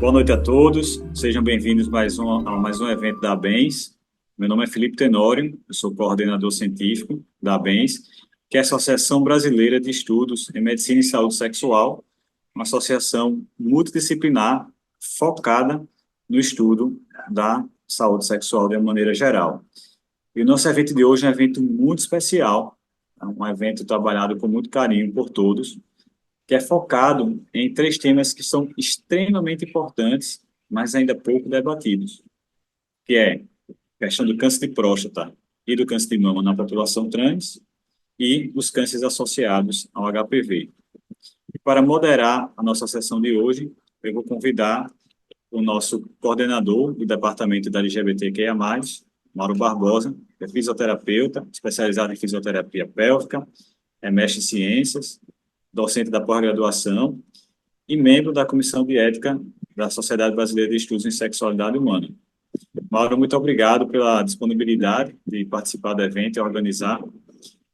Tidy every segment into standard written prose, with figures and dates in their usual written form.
Boa noite a todos, sejam bem-vindos a mais um evento da ABENS. Meu nome é Felipe Tenório, eu sou coordenador científico da ABENS, que é a Associação Brasileira de Estudos em Medicina e Saúde Sexual, uma associação multidisciplinar focada no estudo da saúde sexual de uma maneira geral. E o nosso evento de hoje é um evento muito especial, é um evento trabalhado com muito carinho por todos, que é focado em três temas que são extremamente importantes, mas ainda pouco debatidos, que é a questão do câncer de próstata e do câncer de mama na população trans e os cânceres associados ao HPV. E para moderar a nossa sessão de hoje, eu vou convidar o nosso coordenador do departamento da LGBTQIA+, Mauro Barbosa, que é fisioterapeuta, especializado em fisioterapia pélvica, é mestre em ciências, docente da pós-graduação e membro da Comissão de Ética da Sociedade Brasileira de Estudos em Sexualidade Humana. Mauro, muito obrigado pela disponibilidade de participar do evento e organizar.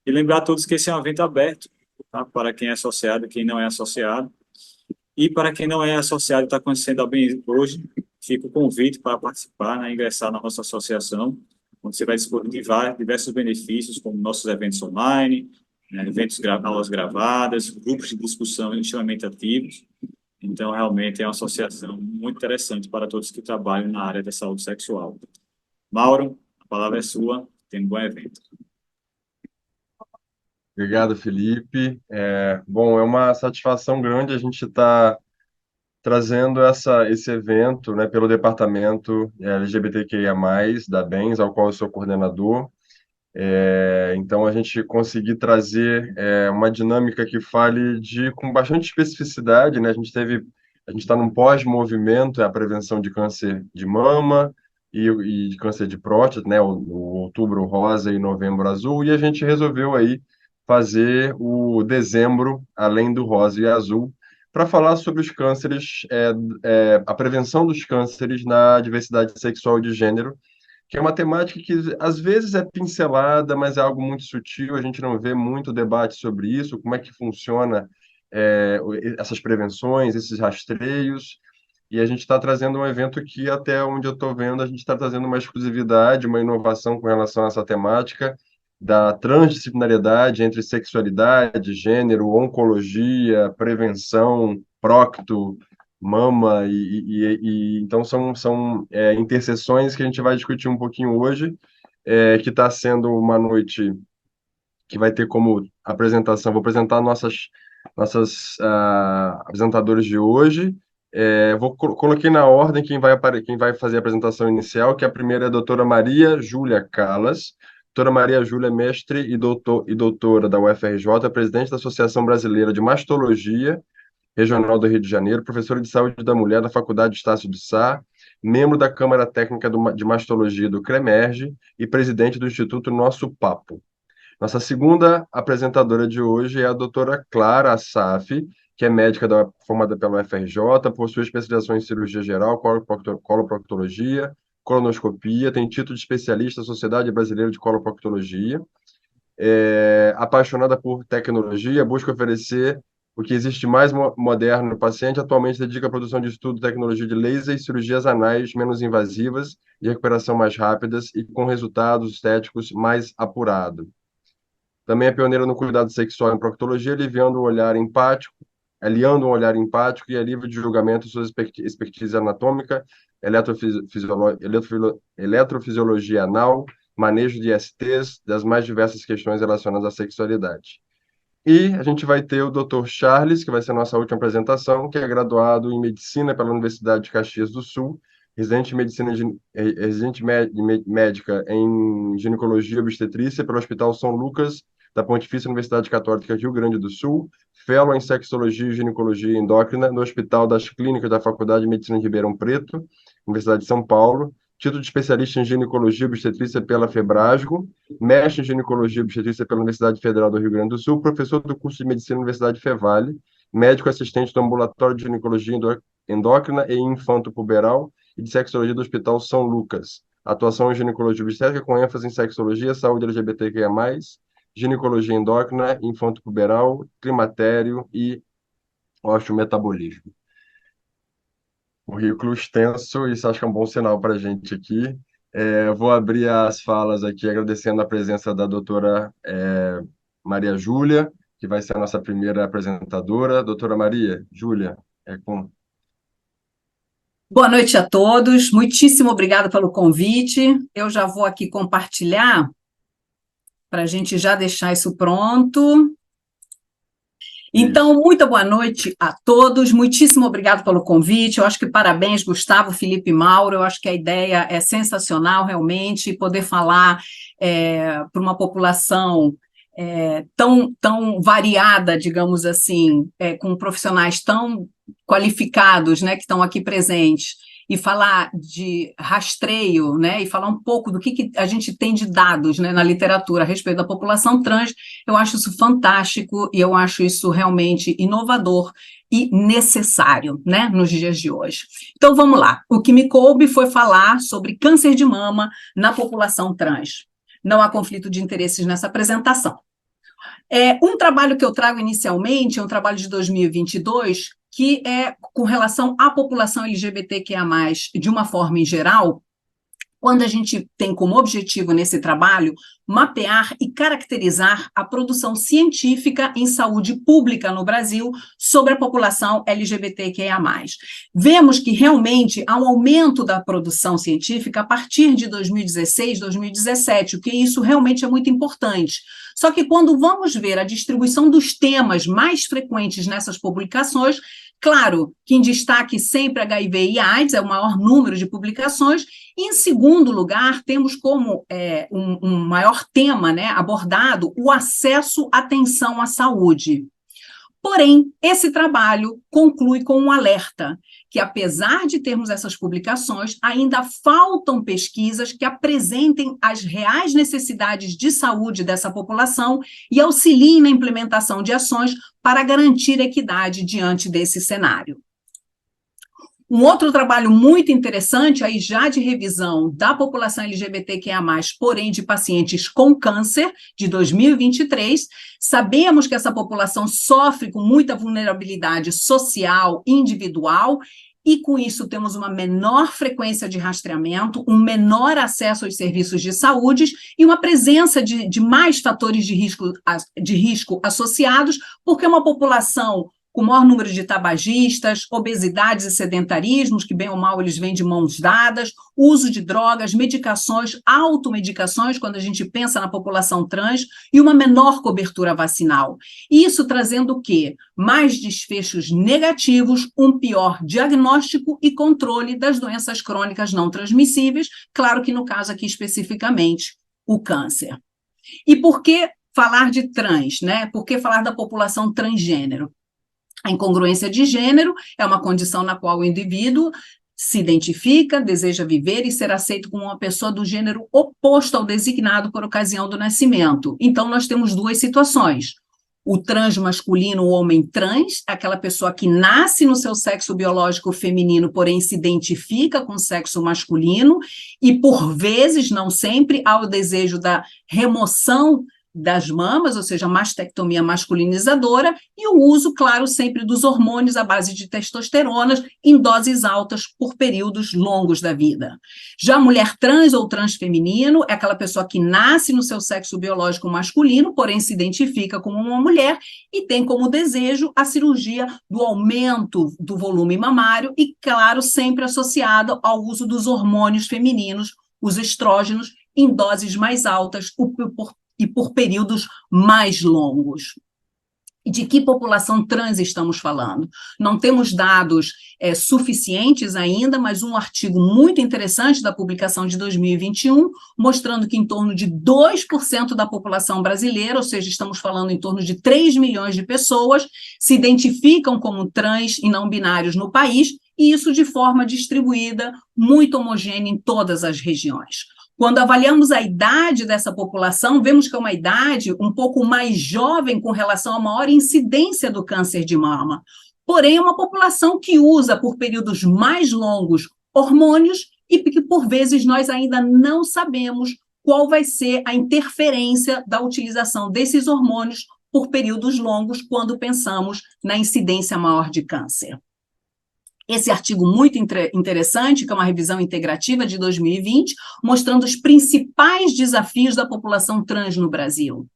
E lembrar a todos que esse é um evento aberto, tá? Para quem é associado e quem não é associado. E para quem não é associado e está conhecendo a bem hoje, fica o convite para participar, né, ingressar na nossa associação, onde você vai disponibilizar diversos benefícios, como nossos eventos online, né, aulas gravadas, grupos de discussão extremamente ativos. Então, realmente, é uma associação muito interessante para todos que trabalham na área da saúde sexual. Mauro, a palavra é sua. Tenha um bom evento. Obrigado, Felipe. Bom, é uma satisfação grande a gente estar trazendo esse evento, né, pelo departamento LGBTQIA+, da BENS, ao qual eu sou coordenador. Então, a gente conseguir trazer uma dinâmica que fale com bastante especificidade, né? A gente está num pós-movimento, é a prevenção de câncer de mama e de câncer de próstata, né? O outubro rosa e novembro azul, e a gente resolveu aí fazer o dezembro, além do rosa e azul, para falar sobre os cânceres, a prevenção dos cânceres na diversidade sexual e de gênero, que é uma temática que às vezes é pincelada, mas é algo muito sutil, a gente não vê muito debate sobre isso, como é que funciona essas prevenções, esses rastreios, e a gente está trazendo um evento que, até onde eu estou vendo, a gente está trazendo uma exclusividade, uma inovação com relação a essa temática da transdisciplinariedade entre sexualidade, gênero, oncologia, prevenção, prócto, mama então são interseções que a gente vai discutir um pouquinho hoje, que está sendo uma noite que vai ter como apresentação, vou apresentar nossas apresentadoras de hoje. Coloquei na ordem quem vai fazer a apresentação inicial, que a primeira é a doutora Maria Júlia Calas. Doutora Maria Júlia é mestre e doutora da UFRJ, presidente da Associação Brasileira de Mastologia Regional do Rio de Janeiro, professora de Saúde da Mulher da Faculdade Estácio de Sá, membro da Câmara Técnica de Mastologia do CREMERGE e presidente do Instituto Nosso Papo. Nossa segunda apresentadora de hoje é a doutora Clara Assaf, que é médica formada pela UFRJ, possui especialização em cirurgia geral, coloproctologia, colonoscopia, tem título de especialista da Sociedade Brasileira de Coloproctologia, apaixonada por tecnologia, busca oferecer o que existe mais moderno no paciente. Atualmente dedica à produção de estudo de tecnologia de laser e cirurgias anais menos invasivas, de recuperação mais rápidas e com resultados estéticos mais apurados. Também é pioneira no cuidado sexual em proctologia, aliando um olhar empático e a livre de julgamento sua expertise anatômica, eletrofisiologia anal, manejo de STs, das mais diversas questões relacionadas à sexualidade. E a gente vai ter o Dr. Charles, que vai ser a nossa última apresentação, que é graduado em Medicina pela Universidade de Caxias do Sul, residente em Medicina, médica em Ginecologia e Obstetrícia pelo Hospital São Lucas da Pontifícia Universidade Católica Rio Grande do Sul, fellow em Sexologia e Ginecologia Endócrina no Hospital das Clínicas da Faculdade de Medicina de Ribeirão Preto, Universidade de São Paulo, título de especialista em Ginecologia e Obstetrícia pela Febrasgo, mestre em Ginecologia e Obstetrícia pela Universidade Federal do Rio Grande do Sul, professor do curso de Medicina na Universidade Fevale, médico assistente do Ambulatório de Ginecologia Endócrina e Infanto-Puberal e de Sexologia do Hospital São Lucas. Atuação em ginecologia obstétrica com ênfase em sexologia, saúde LGBTQIA+, ginecologia endócrina, infanto-puberal, climatério e osteometabolismo. currículo extenso, isso acho que é um bom sinal para a gente aqui. Vou abrir as falas aqui agradecendo a presença da doutora Maria Júlia, que vai ser a nossa primeira apresentadora. Doutora Maria Júlia, é com... Boa noite a todos, muitíssimo obrigada pelo convite. Eu já vou aqui compartilhar para a gente já deixar isso pronto. Então, muito boa noite a todos, muitíssimo obrigado pelo convite. Eu acho que parabéns, Gustavo, Felipe e Mauro. Eu acho que a ideia é sensacional, realmente, poder falar para uma população tão variada, digamos assim, com profissionais tão qualificados, né, que estão aqui presentes, e falar de rastreio, né, e falar um pouco do que a gente tem de dados, né, na literatura a respeito da população trans. Eu acho isso fantástico e eu acho isso realmente inovador e necessário, né, nos dias de hoje. Então, vamos lá. O que me coube foi falar sobre câncer de mama na população trans. Não há conflito de interesses nessa apresentação. Um trabalho que eu trago inicialmente é um trabalho de 2022, que é com relação à população LGBTQIA+, de uma forma em geral, quando a gente tem como objetivo nesse trabalho mapear e caracterizar a produção científica em saúde pública no Brasil sobre a população LGBTQIA+. Vemos que realmente há um aumento da produção científica a partir de 2016, 2017, o que isso realmente é muito importante. Só que quando vamos ver a distribuição dos temas mais frequentes nessas publicações, claro que em destaque sempre HIV e AIDS, é o maior número de publicações, e em segundo lugar, temos como um maior tema, né, abordado o acesso à atenção à saúde. Porém, esse trabalho conclui com um alerta, que apesar de termos essas publicações, ainda faltam pesquisas que apresentem as reais necessidades de saúde dessa população e auxiliem na implementação de ações para garantir equidade diante desse cenário. Um outro trabalho muito interessante, aí já de revisão da população LGBTQIA+, porém de pacientes com câncer, de 2023, sabemos que essa população sofre com muita vulnerabilidade social, individual, e com isso temos uma menor frequência de rastreamento, um menor acesso aos serviços de saúde e uma presença de mais fatores de risco associados, porque é uma população com maior número de tabagistas, obesidades e sedentarismos, que bem ou mal eles vêm de mãos dadas, uso de drogas, medicações, automedicações, quando a gente pensa na população trans, e uma menor cobertura vacinal. Isso trazendo o quê? Mais desfechos negativos, um pior diagnóstico e controle das doenças crônicas não transmissíveis, claro que no caso aqui especificamente, o câncer. E por que falar de trans, né? Por que falar da população transgênero? A incongruência de gênero é uma condição na qual o indivíduo se identifica, deseja viver e ser aceito como uma pessoa do gênero oposto ao designado por ocasião do nascimento. Então, nós temos duas situações. O transmasculino, o homem trans, aquela pessoa que nasce no seu sexo biológico feminino, porém se identifica com o sexo masculino, e por vezes, não sempre, há o desejo da remoção das mamas, ou seja, mastectomia masculinizadora, e o uso, claro, sempre dos hormônios à base de testosterona em doses altas por períodos longos da vida. Já a mulher trans ou transfeminino é aquela pessoa que nasce no seu sexo biológico masculino, porém se identifica como uma mulher e tem como desejo a cirurgia do aumento do volume mamário e, claro, sempre associada ao uso dos hormônios femininos, os estrógenos, em doses mais altas e por períodos mais longos. E de que população trans estamos falando? Não temos dados suficientes ainda, mas um artigo muito interessante da publicação de 2021, mostrando que em torno de 2% da população brasileira, ou seja, estamos falando em torno de 3 milhões de pessoas, se identificam como trans e não binários no país, e isso de forma distribuída, muito homogênea em todas as regiões. Quando avaliamos a idade dessa população, vemos que é uma idade um pouco mais jovem com relação à maior incidência do câncer de mama. Porém, é uma população que usa, por períodos mais longos, hormônios e que, por vezes, nós ainda não sabemos qual vai ser a interferência da utilização desses hormônios por períodos longos quando pensamos na incidência maior de câncer. esse artigo muito interessante, que é uma revisão integrativa de 2020, mostrando os principais desafios da população trans no Brasil.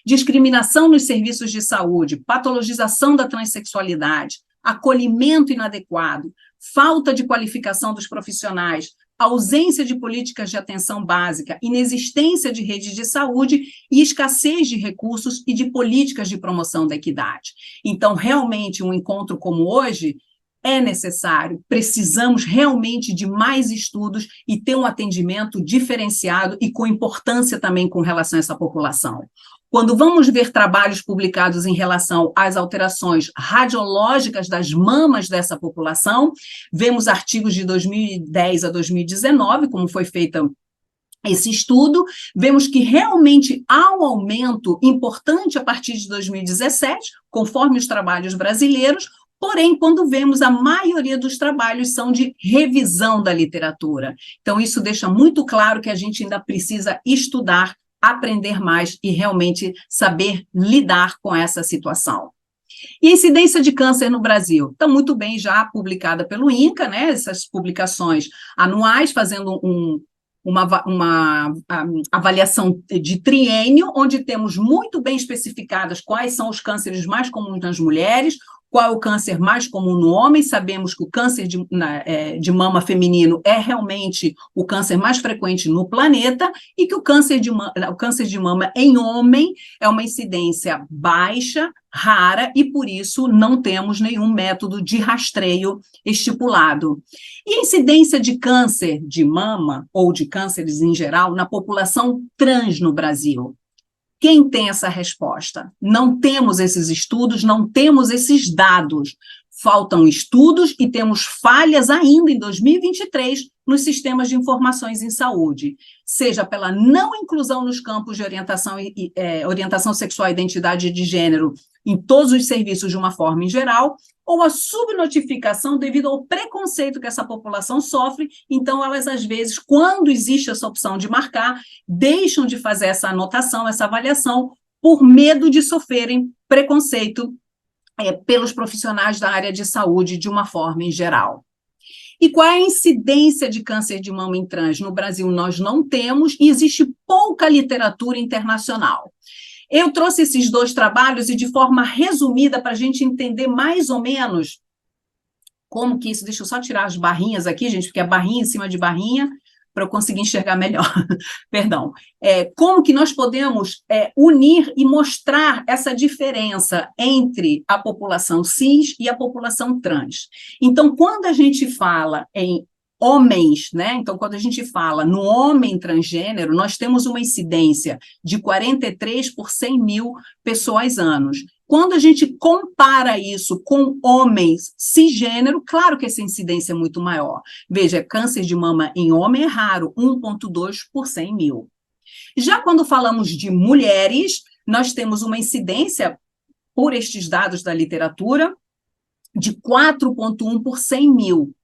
Discriminação nos serviços de saúde, patologização da transexualidade, acolhimento inadequado, falta de qualificação dos profissionais, ausência de políticas de atenção básica, inexistência de redes de saúde e escassez de recursos e de políticas de promoção da equidade. Então, realmente, um encontro como hoje é necessário, precisamos realmente de mais estudos e ter um atendimento diferenciado e com importância também com relação a essa população. Quando vamos ver trabalhos publicados em relação às alterações radiológicas das mamas dessa população, vemos artigos de 2010 a 2019, como foi feito esse estudo, vemos que realmente há um aumento importante a partir de 2017, conforme os trabalhos brasileiros. Porém, quando vemos, a maioria dos trabalhos são de revisão da literatura. Então, isso deixa muito claro que a gente ainda precisa estudar, aprender mais e realmente saber lidar com essa situação. E a incidência de câncer no Brasil? Está muito bem já publicada pelo INCA, né? Essas publicações anuais, fazendo uma avaliação de triênio, onde temos muito bem especificadas quais são os cânceres mais comuns nas mulheres, qual é o câncer mais comum no homem. Sabemos que o câncer de mama feminino é realmente o câncer mais frequente no planeta e que o câncer de mama em homem é uma incidência baixa, rara, e por isso não temos nenhum método de rastreio estipulado. E a incidência de câncer de mama, ou de cânceres em geral, na população trans no Brasil? Quem tem essa resposta? Não temos esses estudos, não temos esses dados. Faltam estudos e temos falhas ainda em 2023 nos sistemas de informações em saúde, seja pela não inclusão nos campos de orientação sexual e identidade de gênero em todos os serviços de uma forma em geral, ou a subnotificação devido ao preconceito que essa população sofre. Então, elas, às vezes, quando existe essa opção de marcar, deixam de fazer essa anotação, essa avaliação, por medo de sofrerem preconceito pelos profissionais da área de saúde de uma forma em geral. E qual é a incidência de câncer de mama em trans? No Brasil, nós não temos, e existe pouca literatura internacional. Eu trouxe esses dois trabalhos e, de forma resumida, para a gente entender mais ou menos como que isso... Deixa eu só tirar as barrinhas aqui, gente, porque é barrinha em cima de barrinha, para eu conseguir enxergar melhor. Perdão. Como que nós podemos unir e mostrar essa diferença entre a população cis e a população trans. Então, quando a gente fala em homens, né? Então, quando a gente fala no homem transgênero, nós temos uma incidência de 43 por 100 mil pessoas anos. Quando a gente compara isso com homens cisgênero, claro que essa incidência é muito maior. Veja, câncer de mama em homem é raro, 1,2 por 100 mil. Já quando falamos de mulheres, nós temos uma incidência, por estes dados da literatura, de 4,1 por 100 mil.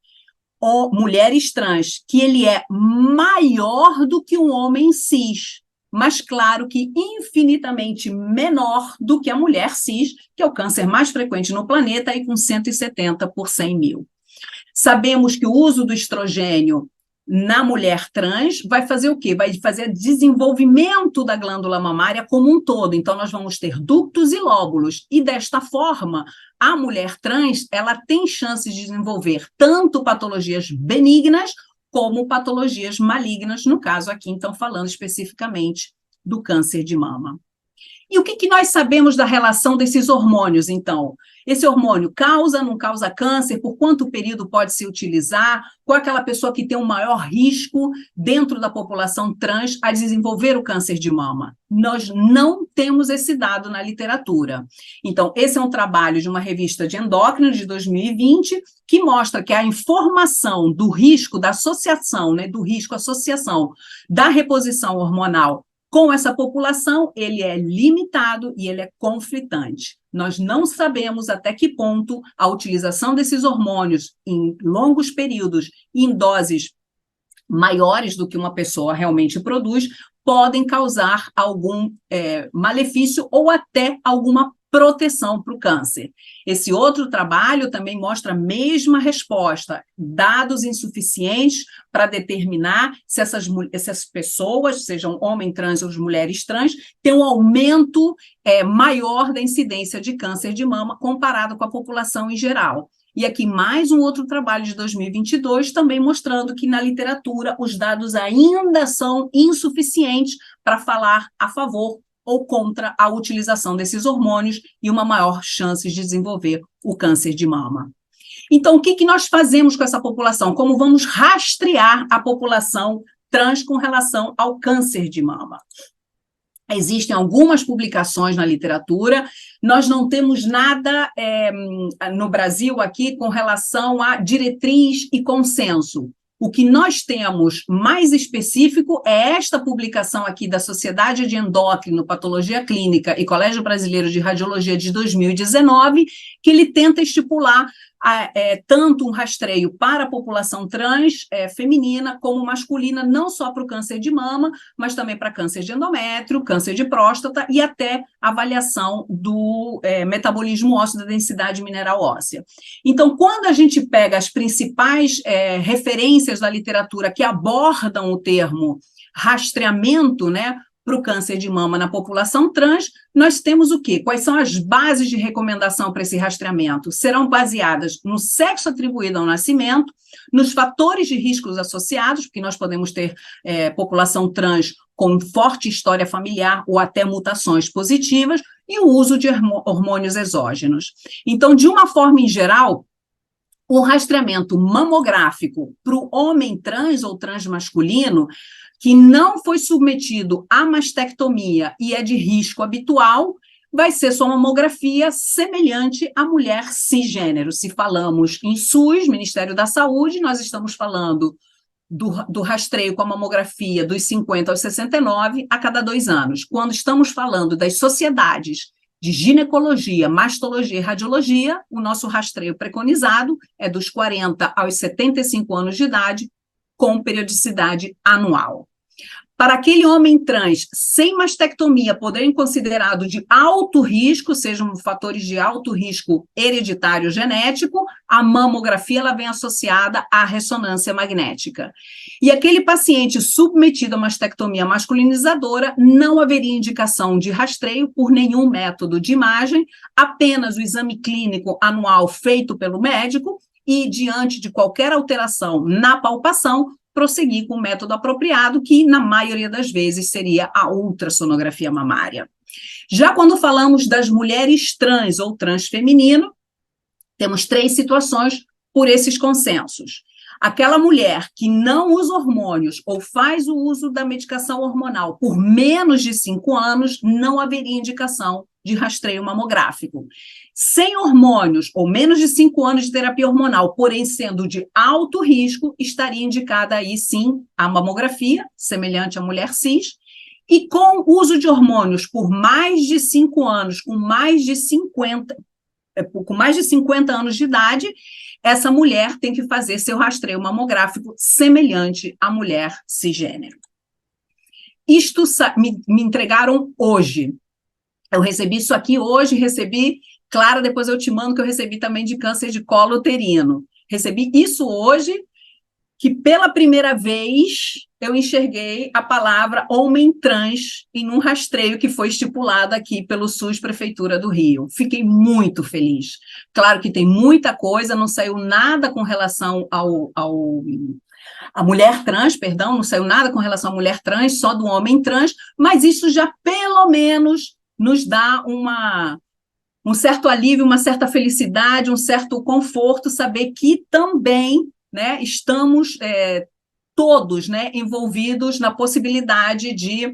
Mulheres trans, que ele é maior do que um homem cis, mas claro que infinitamente menor do que a mulher cis, que é o câncer mais frequente no planeta, aí com 170 por 100 mil. Sabemos que o uso do estrogênio na mulher trans vai fazer o quê? Vai fazer desenvolvimento da glândula mamária como um todo. Então, nós vamos ter ductos e lóbulos. E, desta forma, a mulher trans, ela tem chances de desenvolver tanto patologias benignas como patologias malignas, no caso aqui, então, falando especificamente do câncer de mama. E o que nós sabemos da relação desses hormônios, então? Esse hormônio causa, não causa câncer? Por quanto período pode se utilizar? Qual é aquela pessoa que tem um maior risco dentro da população trans a desenvolver o câncer de mama? Nós não temos esse dado na literatura. Então, esse é um trabalho de uma revista de endócrino de 2020 que mostra que a informação do risco, da associação, né, do risco-associação da reposição hormonal com essa população, ele é limitado e ele é conflitante. Nós não sabemos até que ponto a utilização desses hormônios em longos períodos e em doses maiores do que uma pessoa realmente produz podem causar algum malefício ou até alguma proteção para o câncer. Esse outro trabalho também mostra a mesma resposta, dados insuficientes para determinar se essas pessoas, sejam homens trans ou mulheres trans, têm um aumento maior da incidência de câncer de mama comparado com a população em geral. E aqui mais um outro trabalho de 2022, também mostrando que na literatura os dados ainda são insuficientes para falar a favor ou contra a utilização desses hormônios e uma maior chance de desenvolver o câncer de mama. Então, o que nós fazemos com essa população? Como vamos rastrear a população trans com relação ao câncer de mama? Existem algumas publicações na literatura, nós não temos nada no Brasil aqui com relação a diretriz e consenso. O que nós temos mais específico é esta publicação aqui da Sociedade de Endócrino, Patologia Clínica e Colégio Brasileiro de Radiologia de 2019, que ele tenta estipular tanto um rastreio para a população trans feminina como masculina, não só para o câncer de mama, mas também para câncer de endométrio, câncer de próstata e até avaliação do metabolismo ósseo, da densidade mineral óssea. Então, quando a gente pega as principais referências da literatura que abordam o termo rastreamento, né, para o câncer de mama na população trans, nós temos o quê? Quais são as bases de recomendação para esse rastreamento? Serão baseadas no sexo atribuído ao nascimento, nos fatores de riscos associados, porque nós podemos ter população trans com forte história familiar ou até mutações positivas, e o uso de hormônios exógenos. Então, de uma forma em geral, o rastreamento mamográfico para o homem trans ou transmasculino que não foi submetido à mastectomia e é de risco habitual, vai ser sua mamografia semelhante à mulher cisgênero. Se falamos em SUS, Ministério da Saúde, nós estamos falando do rastreio com a mamografia dos 50 aos 69 a cada 2 anos. Quando estamos falando das sociedades de ginecologia, mastologia e radiologia, o nosso rastreio preconizado é dos 40 aos 75 anos de idade, com periodicidade anual. Para aquele homem trans sem mastectomia poderem considerado de alto risco, sejam fatores de alto risco hereditário genético, a mamografia ela vem associada à ressonância magnética. E aquele paciente submetido a mastectomia masculinizadora, não haveria indicação de rastreio por nenhum método de imagem, apenas o exame clínico anual feito pelo médico e, diante de qualquer alteração na palpação, prosseguir com o método apropriado, que na maioria das vezes seria a ultrassonografia mamária. Já quando falamos das mulheres trans ou transfeminino, temos 3 situações por esses consensos. Aquela mulher que não usa hormônios ou faz o uso da medicação hormonal por menos de 5 anos, não haveria indicação de rastreio mamográfico. Sem hormônios ou menos de 5 anos de terapia hormonal, porém sendo de alto risco, estaria indicada aí sim a mamografia, semelhante à mulher cis, e com uso de hormônios por mais de 5 anos, com mais de 50 anos de idade, essa mulher tem que fazer seu rastreio mamográfico semelhante à mulher cisgênero. Isto me entregaram hoje. Eu recebi isso aqui hoje, Clara, depois eu te mando que eu recebi também de câncer de colo uterino. Recebi isso hoje, que pela primeira vez eu enxerguei a palavra homem trans em um rastreio que foi estipulado aqui pelo SUS Prefeitura do Rio. Fiquei muito feliz. Claro que tem muita coisa, não saiu nada com relação a mulher trans, não saiu nada com relação à mulher trans, só do homem trans, mas isso já pelo menos nos dá um certo alívio, uma certa felicidade, um certo conforto, saber que também, né, estamos todos, né, envolvidos na possibilidade de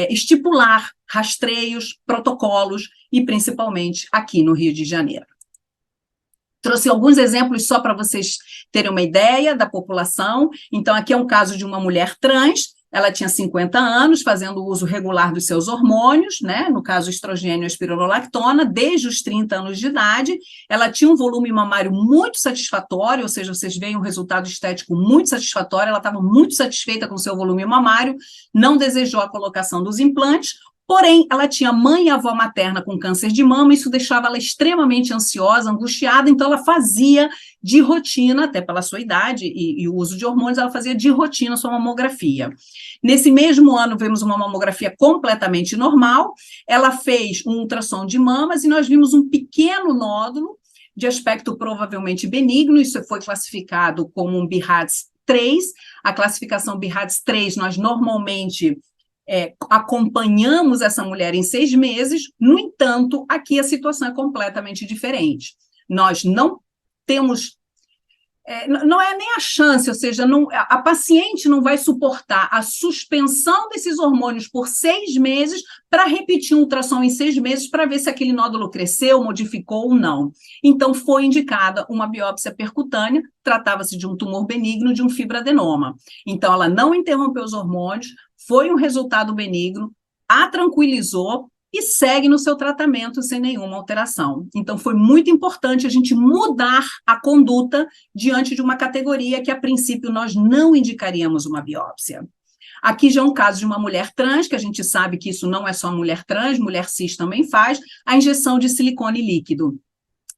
estipular rastreios, protocolos, e principalmente aqui no Rio de Janeiro. Trouxe alguns exemplos só para vocês terem uma ideia da população. Então, aqui é um caso de uma mulher trans. Ela tinha 50 anos, fazendo uso regular dos seus hormônios, né? No caso, estrogênio e espironolactona, desde os 30 anos de idade. Ela tinha um volume mamário muito satisfatório, ou seja, vocês veem um resultado estético muito satisfatório, ela estava muito satisfeita com o seu volume mamário, não desejou a colocação dos implantes, Porém, ela tinha mãe e avó materna com câncer de mama, isso deixava ela extremamente ansiosa, angustiada, então ela fazia de rotina, até pela sua idade e o uso de hormônios, ela fazia de rotina sua mamografia. Nesse mesmo ano, vimos uma mamografia completamente normal, ela fez um ultrassom de mamas e nós vimos um pequeno nódulo de aspecto provavelmente benigno, isso foi classificado como um BIRADS 3, a classificação BIRADS 3, nós normalmente acompanhamos essa mulher em 6 meses, no entanto, aqui a situação é completamente diferente. Nós não temos, não é nem a chance, ou seja, a paciente não vai suportar a suspensão desses hormônios por 6 meses para repetir um ultrassom em 6 meses para ver se aquele nódulo cresceu, modificou ou não. Então, foi indicada uma biópsia percutânea, tratava-se de um tumor benigno, de um fibroadenoma. Então, ela não interrompeu os hormônios, foi um resultado benigno, a tranquilizou e segue no seu tratamento sem nenhuma alteração. Então, foi muito importante a gente mudar a conduta diante de uma categoria que, a princípio, nós não indicaríamos uma biópsia. Aqui já é um caso de uma mulher trans, que a gente sabe que isso não é só mulher trans, mulher cis também faz, a injeção de silicone líquido.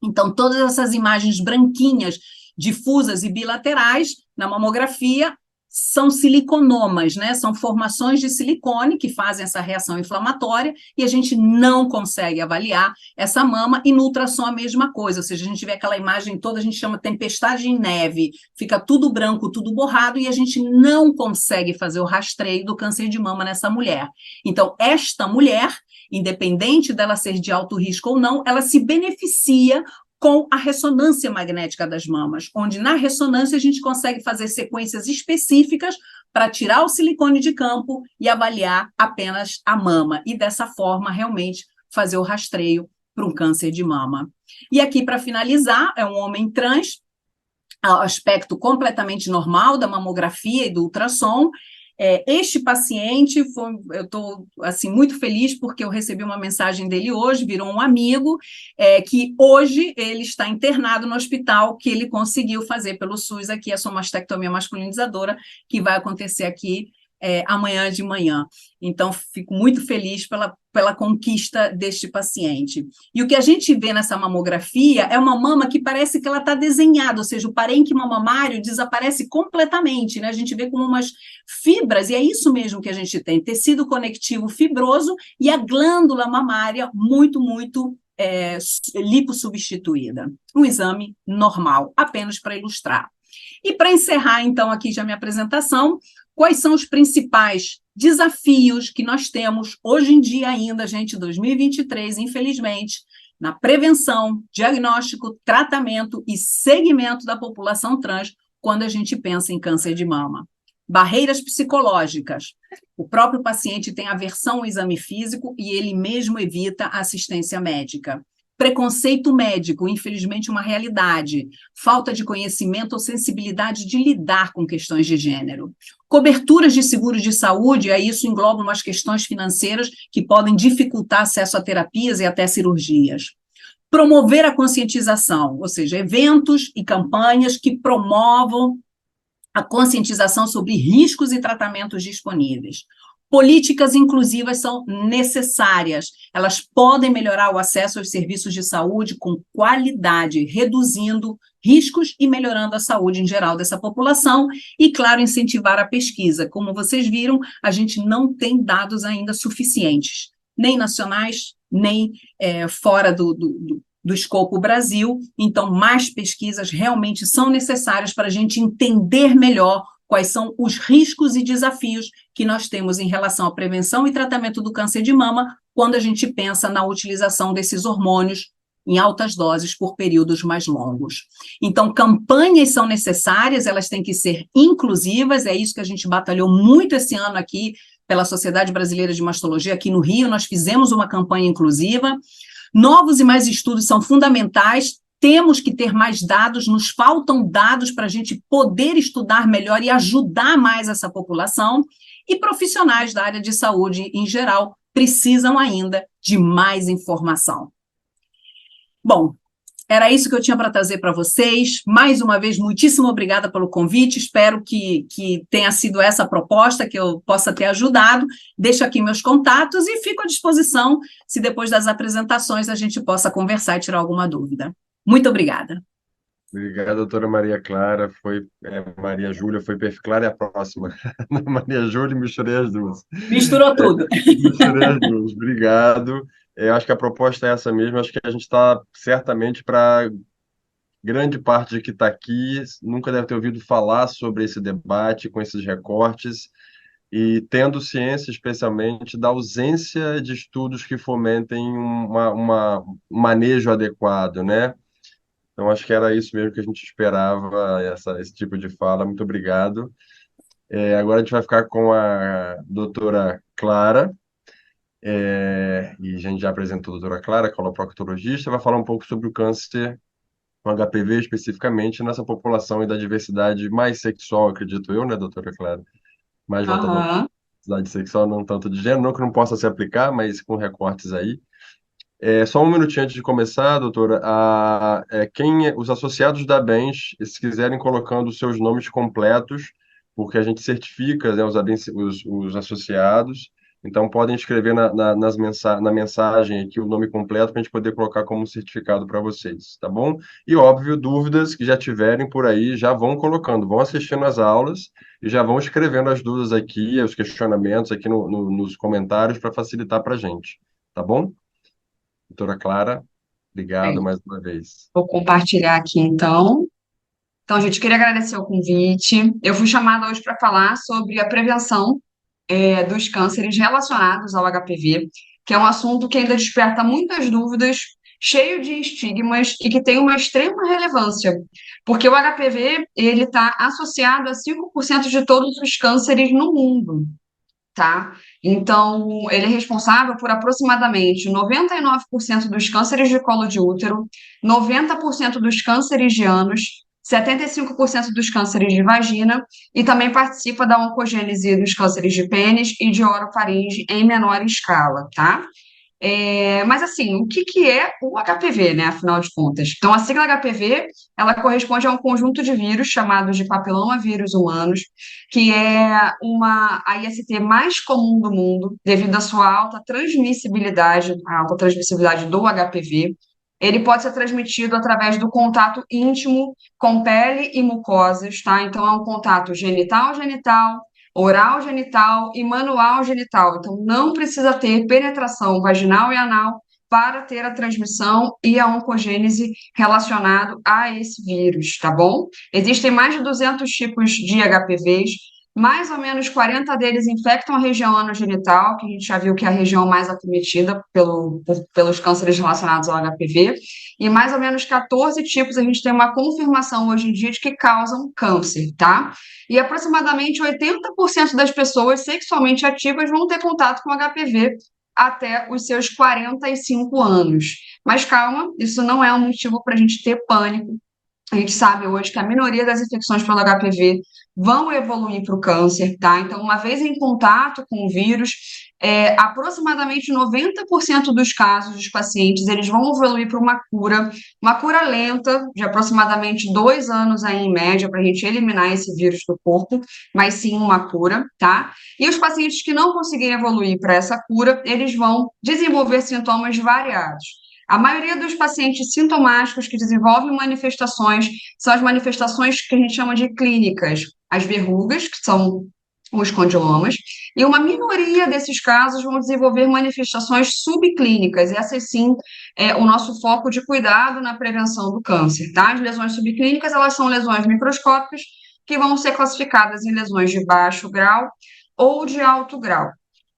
Então, todas essas imagens branquinhas, difusas e bilaterais na mamografia, são siliconomas, né? São formações de silicone que fazem essa reação inflamatória e a gente não consegue avaliar essa mama, e no ultrassom a mesma coisa, ou seja, a gente vê aquela imagem toda, a gente chama tempestade em neve, fica tudo branco, tudo borrado, e a gente não consegue fazer o rastreio do câncer de mama nessa mulher. Então, esta mulher, independente dela ser de alto risco ou não, ela se beneficia com a ressonância magnética das mamas, onde na ressonância a gente consegue fazer sequências específicas para tirar o silicone de campo e avaliar apenas a mama, e dessa forma realmente fazer o rastreio para um câncer de mama. E aqui, para finalizar, é um homem trans, aspecto completamente normal da mamografia e do ultrassom. Este paciente, eu estou assim, muito feliz porque eu recebi uma mensagem dele hoje, virou um amigo, que hoje ele está internado no hospital, que ele conseguiu fazer pelo SUS aqui a sua mastectomia masculinizadora, que vai acontecer aqui amanhã de manhã. Então, fico muito feliz pela conquista deste paciente. E o que a gente vê nessa mamografia é uma mama que parece que ela está desenhada, ou seja, o parênquima mamário desaparece completamente, né? A gente vê como umas fibras, e é isso mesmo que a gente tem, tecido conectivo fibroso e a glândula mamária muito, muito lipossubstituída. Um exame normal, apenas para ilustrar. E para encerrar, então, aqui já minha apresentação, quais são os principais desafios que nós temos hoje em dia ainda, gente, 2023, infelizmente, na prevenção, diagnóstico, tratamento e segmento da população trans quando a gente pensa em câncer de mama? Barreiras psicológicas. O próprio paciente tem aversão ao exame físico e ele mesmo evita a assistência médica. Preconceito médico, infelizmente uma realidade. Falta de conhecimento ou sensibilidade de lidar com questões de gênero. Coberturas de seguros de saúde, aí isso engloba umas questões financeiras que podem dificultar acesso a terapias e até cirurgias. Promover a conscientização, ou seja, eventos e campanhas que promovam a conscientização sobre riscos e tratamentos disponíveis. Políticas inclusivas são necessárias, elas podem melhorar o acesso aos serviços de saúde com qualidade, reduzindo riscos e melhorando a saúde em geral dessa população e, claro, incentivar a pesquisa. Como vocês viram, a gente não tem dados ainda suficientes, nem nacionais, nem fora do escopo Brasil, então mais pesquisas realmente são necessárias para a gente entender melhor quais são os riscos e desafios que nós temos em relação à prevenção e tratamento do câncer de mama quando a gente pensa na utilização desses hormônios em altas doses por períodos mais longos. Então, campanhas são necessárias, elas têm que ser inclusivas, é isso que a gente batalhou muito esse ano aqui pela Sociedade Brasileira de Mastologia, aqui no Rio, nós fizemos uma campanha inclusiva. Novos e mais estudos são fundamentais, temos que ter mais dados, nos faltam dados para a gente poder estudar melhor e ajudar mais essa população, e profissionais da área de saúde em geral precisam ainda de mais informação. Bom, Era isso que eu tinha para trazer para vocês. Mais uma vez, muitíssimo obrigada pelo convite. Espero que tenha sido essa a proposta, que eu possa ter ajudado. Deixo aqui meus contatos e fico à disposição se depois das apresentações a gente possa conversar e tirar alguma dúvida. Muito obrigada. Obrigado, doutora Maria Clara. Maria Júlia, Clara é a próxima. Maria Júlia, misturei as duas. Misturou tudo. Misturei as duas. Obrigado. Eu acho que a proposta é essa mesmo. Acho que a gente está certamente para grande parte de que está aqui, nunca deve ter ouvido falar sobre esse debate com esses recortes e tendo ciência, especialmente, da ausência de estudos que fomentem um manejo adequado, né? Então, acho que era isso mesmo que a gente esperava, esse tipo de fala. Muito obrigado. Agora a gente vai ficar com a doutora Clara, e a gente já apresentou a doutora Clara, que é uma proctologista, vai falar um pouco sobre o câncer, o HPV especificamente, nessa população e da diversidade mais sexual, acredito eu, né, doutora Clara? Mais voltada à Aham. diversidade sexual, não tanto de gênero, não que não possa se aplicar, mas com recortes aí. Só um minutinho antes de começar, doutora, os associados da Bens, se quiserem colocando os seus nomes completos, porque a gente certifica, né, os associados, então podem escrever na mensagem aqui o nome completo para a gente poder colocar como certificado para vocês, tá bom? E óbvio, dúvidas que já tiverem por aí, já vão colocando, vão assistindo as aulas e já vão escrevendo as dúvidas aqui, os questionamentos aqui nos comentários para facilitar para a gente, tá bom? Doutora Clara, obrigado Bem, mais uma vez. vou compartilhar aqui então. Então, gente, queria agradecer o convite. Eu fui chamada hoje para falar sobre a prevenção dos cânceres relacionados ao HPV, que é um assunto que ainda desperta muitas dúvidas, cheio de estigmas e que tem uma extrema relevância, porque o HPV ele está associado a 5% de todos os cânceres no mundo. Tá? Então, ele é responsável por aproximadamente 99% dos cânceres de colo de útero, 90% dos cânceres de ânus, 75% dos cânceres de vagina e também participa da oncogênese dos cânceres de pênis e de orofaringe em menor escala, tá? Mas assim, o que é o HPV, né, afinal de contas? Então, a sigla HPV, ela corresponde a um conjunto de vírus chamados de papilomavírus humanos, que é a IST mais comum do mundo, devido à sua alta transmissibilidade, a alta transmissibilidade do HPV. Ele pode ser transmitido através do contato íntimo com pele e mucosas, tá? Então, é um contato genital-genital, oral genital e manual genital. Então, não precisa ter penetração vaginal e anal para ter a transmissão e a oncogênese relacionado a esse vírus, tá bom? Existem mais de 200 tipos de HPVs, mais ou menos 40 deles infectam a região anogenital, que a gente já viu que é a região mais acometida pelos cânceres relacionados ao HPV, e mais ou menos 14 tipos a gente tem uma confirmação hoje em dia de que causam câncer, tá? E aproximadamente 80% das pessoas sexualmente ativas vão ter contato com HPV até os seus 45 anos. Mas calma, isso não é um motivo para a gente ter pânico. A gente sabe hoje que a minoria das infecções pelo HPV vão evoluir para o câncer, tá? Então, uma vez em contato com o vírus, aproximadamente 90% dos casos dos pacientes, eles vão evoluir para uma cura lenta, de aproximadamente 2 anos aí, em média, para a gente eliminar esse vírus do corpo, mas sim uma cura, tá? E os pacientes que não conseguirem evoluir para essa cura, eles vão desenvolver sintomas variados. A maioria dos pacientes sintomáticos que desenvolvem manifestações são as manifestações que a gente chama de clínicas, as verrugas, que são os condilomas, e uma minoria desses casos vão desenvolver manifestações subclínicas, e essas sim é o nosso foco de cuidado na prevenção do câncer, tá? As lesões subclínicas, elas são lesões microscópicas que vão ser classificadas em lesões de baixo grau ou de alto grau.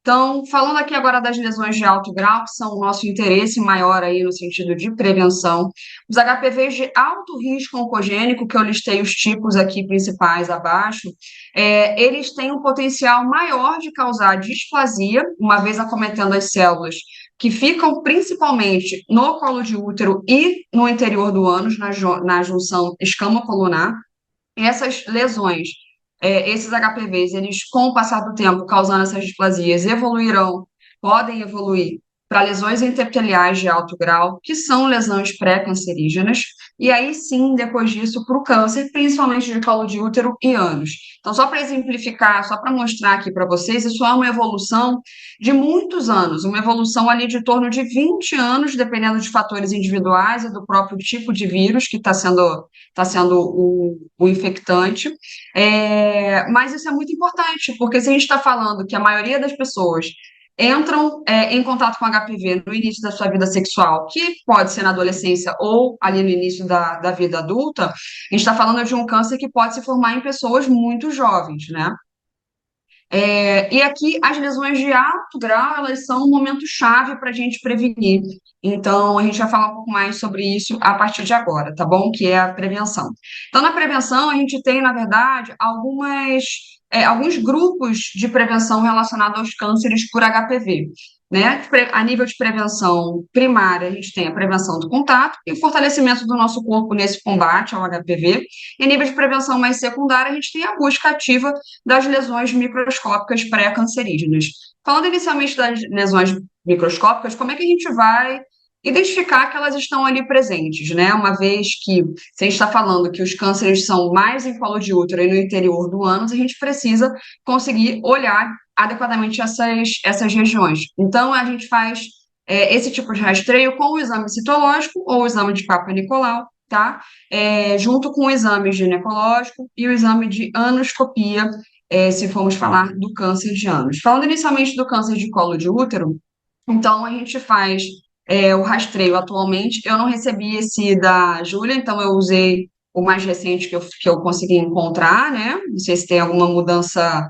Então, falando aqui agora das lesões de alto grau, que são o nosso interesse maior aí no sentido de prevenção, os HPVs de alto risco oncogênico, que eu listei os tipos aqui principais abaixo, eles têm um potencial maior de causar displasia, uma vez acometendo as células que ficam principalmente no colo de útero e no interior do ânus, na junção escamo-colunar. Essas lesões, esses HPVs, eles, com o passar do tempo, causando essas displasias, podem evoluir para lesões interepiteliais de alto grau, que são lesões pré-cancerígenas, e aí sim, depois disso, para o câncer, principalmente de colo de útero e ânus. Então, só para exemplificar, só para mostrar aqui para vocês, isso é uma evolução de muitos anos, uma evolução ali de torno de 20 anos, dependendo de fatores individuais e do próprio tipo de vírus que está sendo o infectante. Mas isso é muito importante, porque se a gente está falando que a maioria das pessoas entram em contato com HPV no início da sua vida sexual, que pode ser na adolescência ou ali no início da vida adulta, a gente está falando de um câncer que pode se formar em pessoas muito jovens, né? E aqui as lesões de alto grau, elas são um momento chave para a gente prevenir. Então, a gente vai falar um pouco mais sobre isso a partir de agora, tá bom? Que é a prevenção. Então, na prevenção, a gente tem, na verdade, alguns grupos de prevenção relacionados aos cânceres por HPV. Né? A nível de prevenção primária, a gente tem a prevenção do contato e o fortalecimento do nosso corpo nesse combate ao HPV. E a nível de prevenção mais secundária, a gente tem a busca ativa das lesões microscópicas pré-cancerígenas. Falando inicialmente das lesões microscópicas, como é que a gente vai identificar que elas estão ali presentes, né? Uma vez que, se a gente está falando que os cânceres são mais em colo de útero e no interior do ânus, a gente precisa conseguir olhar adequadamente essas regiões. Então, a gente faz esse tipo de rastreio com o exame citológico ou o exame de Papa-Nicolau, tá? Junto com o exame ginecológico e o exame de anoscopia, se formos falar do câncer de ânus. Falando inicialmente do câncer de colo de útero, então a gente faz o rastreio atualmente. Eu não recebi esse da Júlia, então eu usei o mais recente que eu consegui encontrar, né? Não sei se tem alguma mudança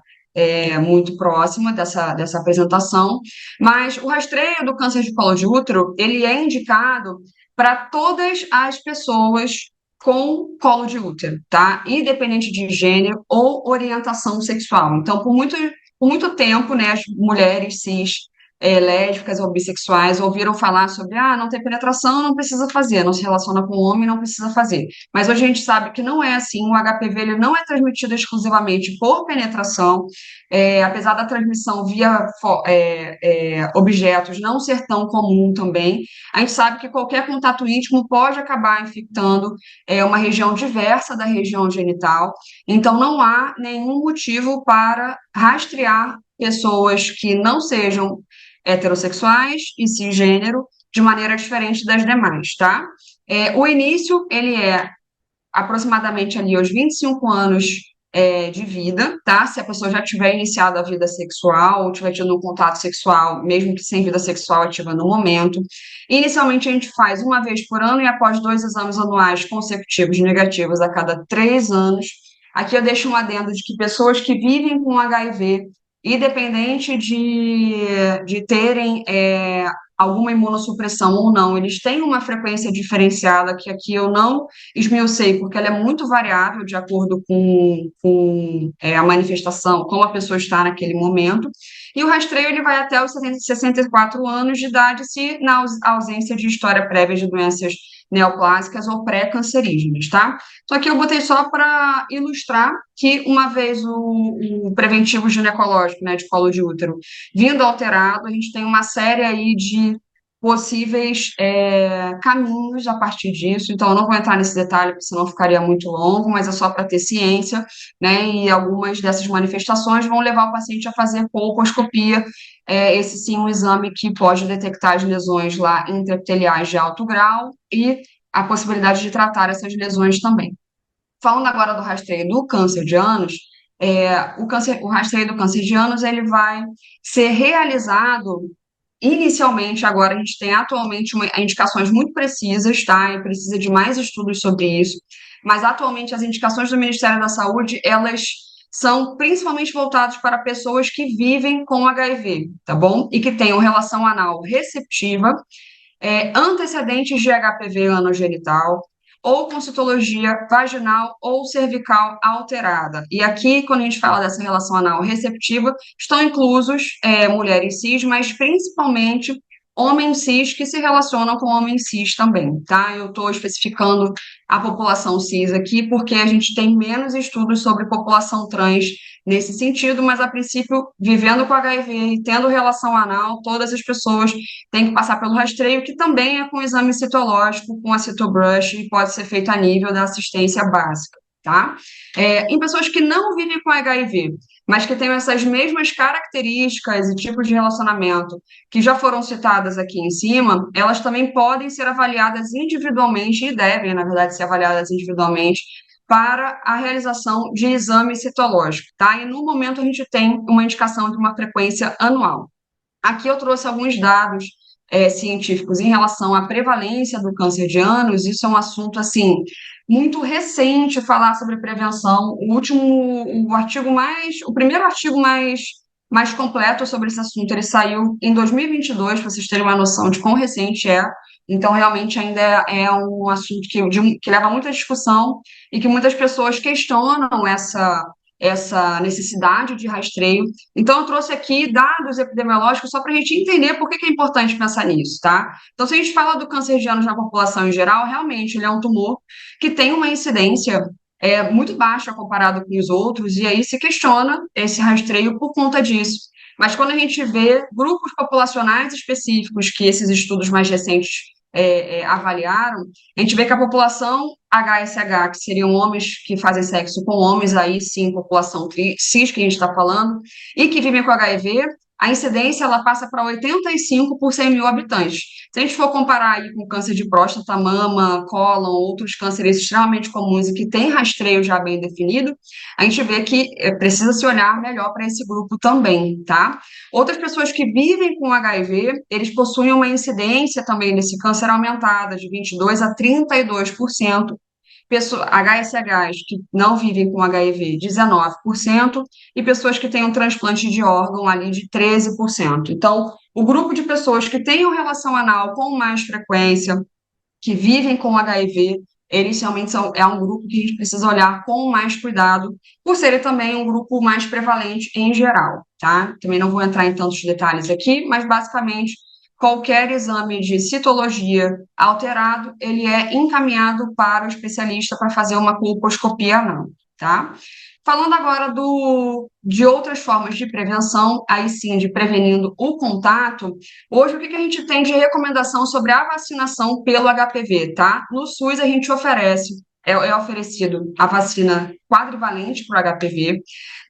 muito próxima dessa apresentação, mas o rastreio do câncer de colo de útero, ele é indicado para todas as pessoas com colo de útero, tá? Independente de gênero ou orientação sexual. Então, por muito tempo, né, as mulheres cis, lésbicas ou bissexuais ouviram falar sobre, não tem penetração, não precisa fazer, não se relaciona com homem, não precisa fazer. Mas hoje a gente sabe que não é assim, o HPV ele não é transmitido exclusivamente por penetração, apesar da transmissão via objetos não ser tão comum também, a gente sabe que qualquer contato íntimo pode acabar infectando uma região diversa da região genital, então não há nenhum motivo para rastrear pessoas que não sejam heterossexuais e cisgênero de maneira diferente das demais, tá? O início, ele é aproximadamente ali aos 25 anos de vida, tá? Se a pessoa já tiver iniciado a vida sexual ou tiver tido um contato sexual, mesmo que sem vida sexual ativa no momento. Inicialmente, a gente faz uma vez por ano e após 2 exames anuais consecutivos negativos a cada 3 anos. Aqui eu deixo um adendo de que pessoas que vivem com HIV, independente de terem alguma imunossupressão ou não, eles têm uma frequência diferenciada, que aqui eu não esmiucei, porque ela é muito variável de acordo com a manifestação, como a pessoa está naquele momento, e o rastreio ele vai até os 64 anos de idade, se na ausência de história prévia de doenças neoplásicas ou pré-cancerígenas, tá? Então, aqui eu botei só para ilustrar que, uma vez o preventivo ginecológico, né, de colo de útero, vindo alterado, a gente tem uma série aí de possíveis caminhos a partir disso. Então, eu não vou entrar nesse detalhe, porque senão ficaria muito longo, mas é só para ter ciência, né? E algumas dessas manifestações vão levar o paciente a fazer colposcopia, esse sim um exame que pode detectar as lesões lá intraepiteliais de alto grau e a possibilidade de tratar essas lesões também. Falando agora do rastreio do câncer de ânus, o rastreio do câncer de ânus ele vai ser realizado inicialmente. Agora a gente tem atualmente indicações muito precisas, tá? E precisa de mais estudos sobre isso, mas atualmente as indicações do Ministério da Saúde, elas são principalmente voltadas para pessoas que vivem com HIV, tá bom? E que tenham relação anal receptiva, antecedentes de HPV anogenital, ou com citologia vaginal ou cervical alterada. E aqui, quando a gente fala dessa relação anal receptiva, estão inclusos mulheres cis, mas principalmente homens cis que se relacionam com homens cis também, tá? Eu estou especificando a população cis aqui porque a gente tem menos estudos sobre população trans nesse sentido, mas a princípio, vivendo com HIV e tendo relação anal, todas as pessoas têm que passar pelo rastreio, que também é com exame citológico, com a Citobrush, e pode ser feito a nível da assistência básica, tá? Em pessoas que não vivem com HIV, mas que têm essas mesmas características e tipos de relacionamento que já foram citadas aqui em cima, elas também podem ser avaliadas individualmente e devem, na verdade, ser avaliadas individualmente para a realização de exame citológico, tá? E no momento a gente tem uma indicação de uma frequência anual. Aqui eu trouxe alguns dados científicos em relação à prevalência do câncer de ânus. Isso é um assunto, assim, muito recente falar sobre prevenção. O primeiro artigo mais completo sobre esse assunto, ele saiu em 2022, para vocês terem uma noção de quão recente é. Então, realmente, ainda é um assunto que leva muita discussão e que muitas pessoas questionam essa necessidade de rastreio. Então, eu trouxe aqui dados epidemiológicos só para a gente entender por que é importante pensar nisso, tá? Então, se a gente fala do câncer de ânus na população em geral, realmente ele é um tumor que tem uma incidência muito baixa comparado com os outros, e aí se questiona esse rastreio por conta disso. Mas quando a gente vê grupos populacionais específicos que esses estudos mais recentes avaliaram, a gente vê que a população HSH, que seriam homens que fazem sexo com homens, aí sim, população cis que a gente está falando, e que vivem com HIV, a incidência ela passa para 85 por 100 mil habitantes. Se a gente for comparar aí com câncer de próstata, mama, cólon, outros cânceres extremamente comuns e que tem rastreio já bem definido, a gente vê que precisa se olhar melhor para esse grupo também, tá? Outras pessoas que vivem com HIV, eles possuem uma incidência também desse câncer aumentada de 22% a 32%, HSHs que não vivem com HIV, 19%, e pessoas que têm um transplante de órgão ali de 13%. Então, o grupo de pessoas que têm relação anal com mais frequência, que vivem com HIV, eles realmente é um grupo que a gente precisa olhar com mais cuidado, por ser também um grupo mais prevalente em geral, tá? Também não vou entrar em tantos detalhes aqui, mas basicamente qualquer exame de citologia alterado, ele é encaminhado para o especialista para fazer uma colposcopia anal, tá? Falando agora de outras formas de prevenção, aí sim, de prevenindo o contato, hoje o que a gente tem de recomendação sobre a vacinação pelo HPV, tá? No SUS a gente é oferecido a vacina quadrivalente para o HPV.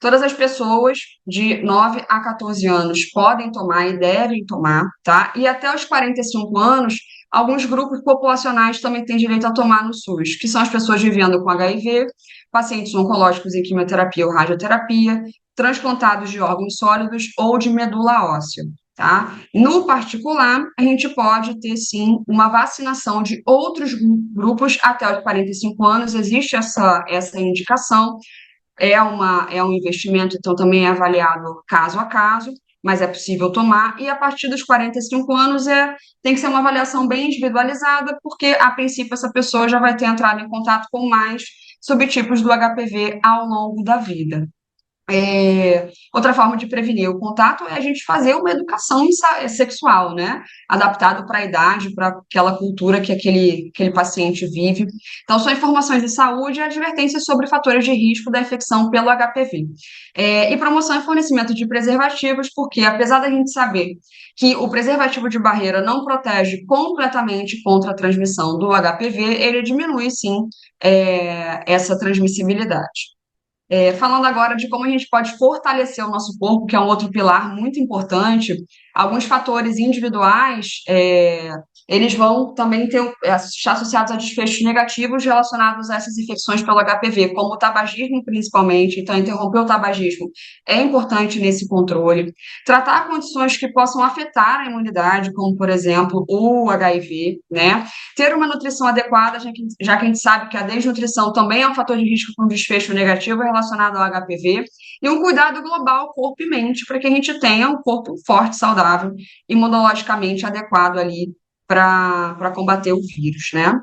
Todas as pessoas de 9 a 14 anos podem tomar e devem tomar, tá? E até os 45 anos, alguns grupos populacionais também têm direito a tomar no SUS, que são as pessoas vivendo com HIV, pacientes oncológicos em quimioterapia ou radioterapia, transplantados de órgãos sólidos ou de medula óssea, tá? No particular, a gente pode ter, sim, uma vacinação de outros grupos até os 45 anos, existe essa indicação, é um investimento, então também é avaliado caso a caso, mas é possível tomar, e a partir dos 45 anos tem que ser uma avaliação bem individualizada, porque, a princípio, essa pessoa já vai ter entrado em contato com mais subtipos do HPV ao longo da vida. Outra forma de prevenir o contato é a gente fazer uma educação sexual, né? Adaptado para a idade, para aquela cultura que aquele paciente vive. Então, são informações de saúde e advertências sobre fatores de risco da infecção pelo HPV. E promoção e fornecimento de preservativos, porque apesar da gente saber que o preservativo de barreira não protege completamente contra a transmissão do HPV, ele diminui, sim, essa transmissibilidade. Falando agora de como a gente pode fortalecer o nosso corpo, que é um outro pilar muito importante, alguns fatores individuais, eles vão também estar associados a desfechos negativos relacionados a essas infecções pelo HPV, como o tabagismo, principalmente. Então, interromper o tabagismo é importante nesse controle. Tratar condições que possam afetar a imunidade, como, por exemplo, o HIV, né? Ter uma nutrição adequada, já que a gente sabe que a desnutrição também é um fator de risco para um desfecho negativo relacionado ao HPV, e um cuidado global corpo e mente, para que a gente tenha um corpo forte, saudável, imunologicamente adequado ali para combater o vírus, né?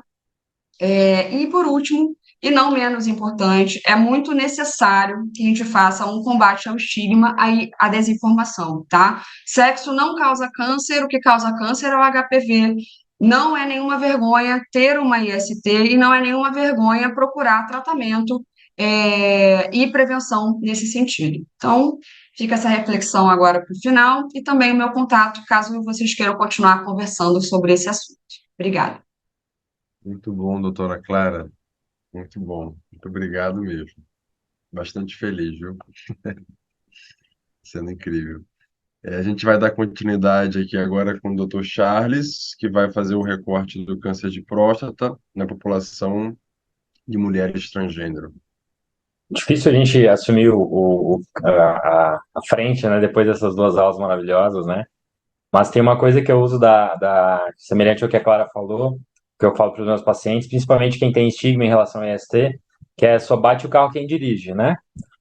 E, por último, e não menos importante, é muito necessário que a gente faça um combate ao estigma e à desinformação, tá? Sexo não causa câncer, o que causa câncer é o HPV. Não é nenhuma vergonha ter uma IST e não é nenhuma vergonha procurar tratamento e prevenção nesse sentido. Então, fica essa reflexão agora para o final e também o meu contato, caso vocês queiram continuar conversando sobre esse assunto. Obrigada. Muito bom, doutora Clara. Muito bom. Muito obrigado mesmo. Bastante feliz, viu? Sendo incrível. A gente vai dar continuidade aqui agora com o Dr. Charles, que vai fazer o recorte do câncer de próstata na população de mulheres transgênero. Difícil a gente assumir a frente, né, depois dessas duas aulas maravilhosas, né? Mas tem uma coisa que eu uso semelhante ao que a Clara falou, que eu falo para os meus pacientes, principalmente quem tem estigma em relação ao IST, que é só bate o carro quem dirige, né?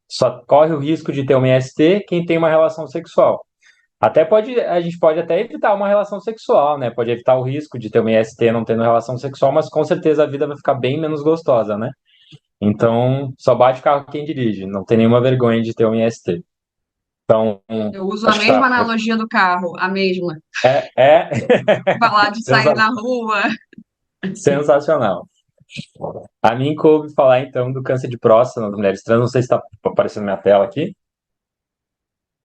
Só corre o risco de ter uma IST quem tem uma relação sexual. A gente pode até evitar uma relação sexual, né? Pode evitar o risco de ter uma IST não tendo relação sexual, mas com certeza a vida vai ficar bem menos gostosa, né? Então, só bate o carro quem dirige, não tem nenhuma vergonha de ter um IST. Então, Eu uso a acho que mesma analogia do carro, a mesma. é Falar de sair na rua. sensacional. A mim coube falar, então, do câncer de próstata nas mulheres trans, não sei se está aparecendo na minha tela aqui.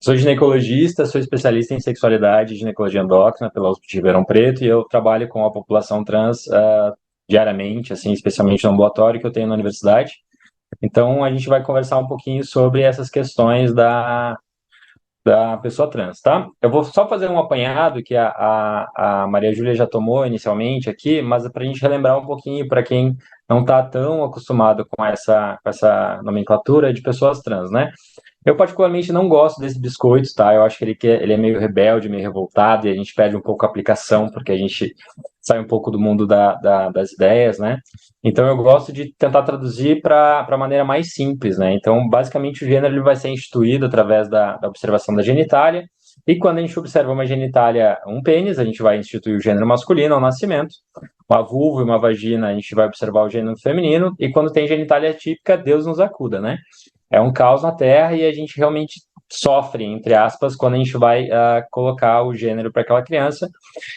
Sou ginecologista, sou especialista em sexualidade e ginecologia endócrina pela USP de Ribeirão Preto e eu trabalho com a população trans diariamente, assim, especialmente no ambulatório que eu tenho na universidade. Então, a gente vai conversar um pouquinho sobre essas questões da pessoa trans, tá? Eu vou só fazer um apanhado que a Maria Júlia já tomou inicialmente aqui, mas é para a gente relembrar um pouquinho para quem não está tão acostumado com essa nomenclatura de pessoas trans, né? Eu particularmente não gosto desse biscoito, tá? Eu acho que ele é meio rebelde, meio revoltado, e a gente perde um pouco a aplicação, porque a gente sai um pouco do mundo das ideias, né? Então eu gosto de tentar traduzir para a maneira mais simples, né? Então, basicamente, o gênero ele vai ser instituído através da observação da genitália, e quando a gente observa uma genitália, um pênis, a gente vai instituir o gênero masculino ao nascimento, uma vulva e uma vagina, a gente vai observar o gênero feminino, e quando tem genitália típica, Deus nos acuda, né? É um caos na Terra e a gente realmente sofre, entre aspas, quando a gente vai colocar o gênero para aquela criança.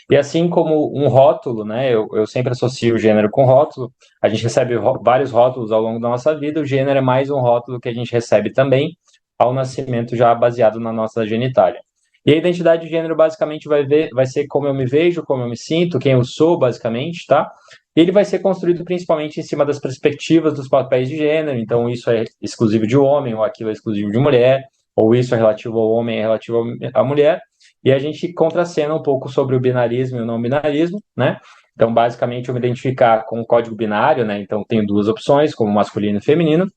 E assim como um rótulo, né? Eu sempre associo o gênero com rótulo. A gente recebe vários rótulos ao longo da nossa vida. O gênero é mais um rótulo que a gente recebe também ao nascimento, já baseado na nossa genitália. E a identidade de gênero basicamente vai ser como eu me vejo, como eu me sinto, quem eu sou, basicamente, tá? Ele vai ser construído principalmente em cima das perspectivas dos papéis de gênero, então isso é exclusivo de homem, ou aquilo é exclusivo de mulher, ou isso é relativo ao homem, é relativo à mulher, e a gente contracena um pouco sobre o binarismo e o não binarismo, né? Então, basicamente, eu me identificar com o código binário, né? Então, tenho duas opções, como masculino e feminino,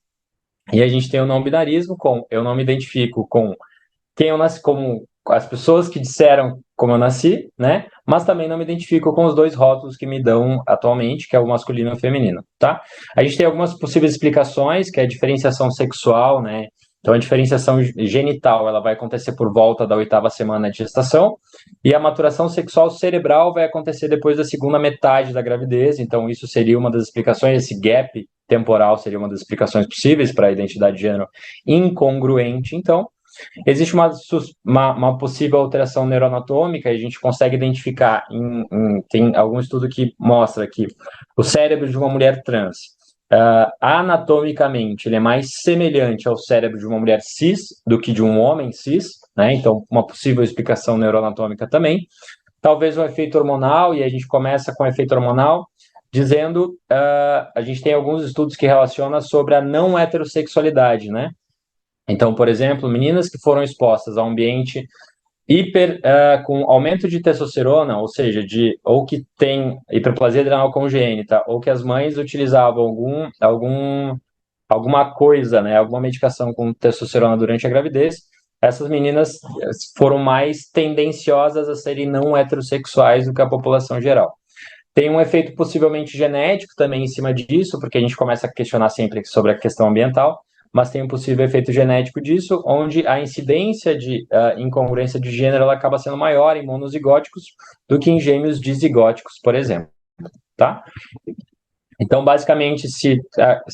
e a gente tem o não binarismo, eu não me identifico com quem eu nasci, como as pessoas que disseram como eu nasci, né? Mas também não me identifico com os dois rótulos que me dão atualmente, que é o masculino e o feminino, tá? A gente tem algumas possíveis explicações, que é a diferenciação sexual, né? Então, a diferenciação genital, ela vai acontecer por volta da 8ª semana de gestação, e a maturação sexual cerebral vai acontecer depois da segunda metade da gravidez, então isso seria uma das explicações, esse gap temporal seria uma das explicações possíveis para a identidade de gênero incongruente, então. Existe uma possível alteração neuroanatômica, e a gente consegue identificar, tem algum estudo que mostra que o cérebro de uma mulher trans, anatomicamente, ele é mais semelhante ao cérebro de uma mulher cis do que de um homem cis, né? Então, uma possível explicação neuroanatômica também. Talvez um efeito hormonal, e a gente começa com o efeito hormonal, dizendo, a gente tem alguns estudos que relacionam sobre a não heterossexualidade, né? Então, por exemplo, meninas que foram expostas a um ambiente com aumento de testosterona, ou seja, ou que tem hiperplasia adrenal congênita, ou que as mães utilizavam alguma coisa, né, alguma medicação com testosterona durante a gravidez, essas meninas foram mais tendenciosas a serem não heterossexuais do que a população geral. Tem um efeito possivelmente genético também em cima disso, porque a gente começa a questionar sempre sobre a questão ambiental, mas tem um possível efeito genético disso, onde a incidência de incongruência de gênero ela acaba sendo maior em monozigóticos do que em gêmeos dizigóticos, por exemplo, tá? Então, basicamente, se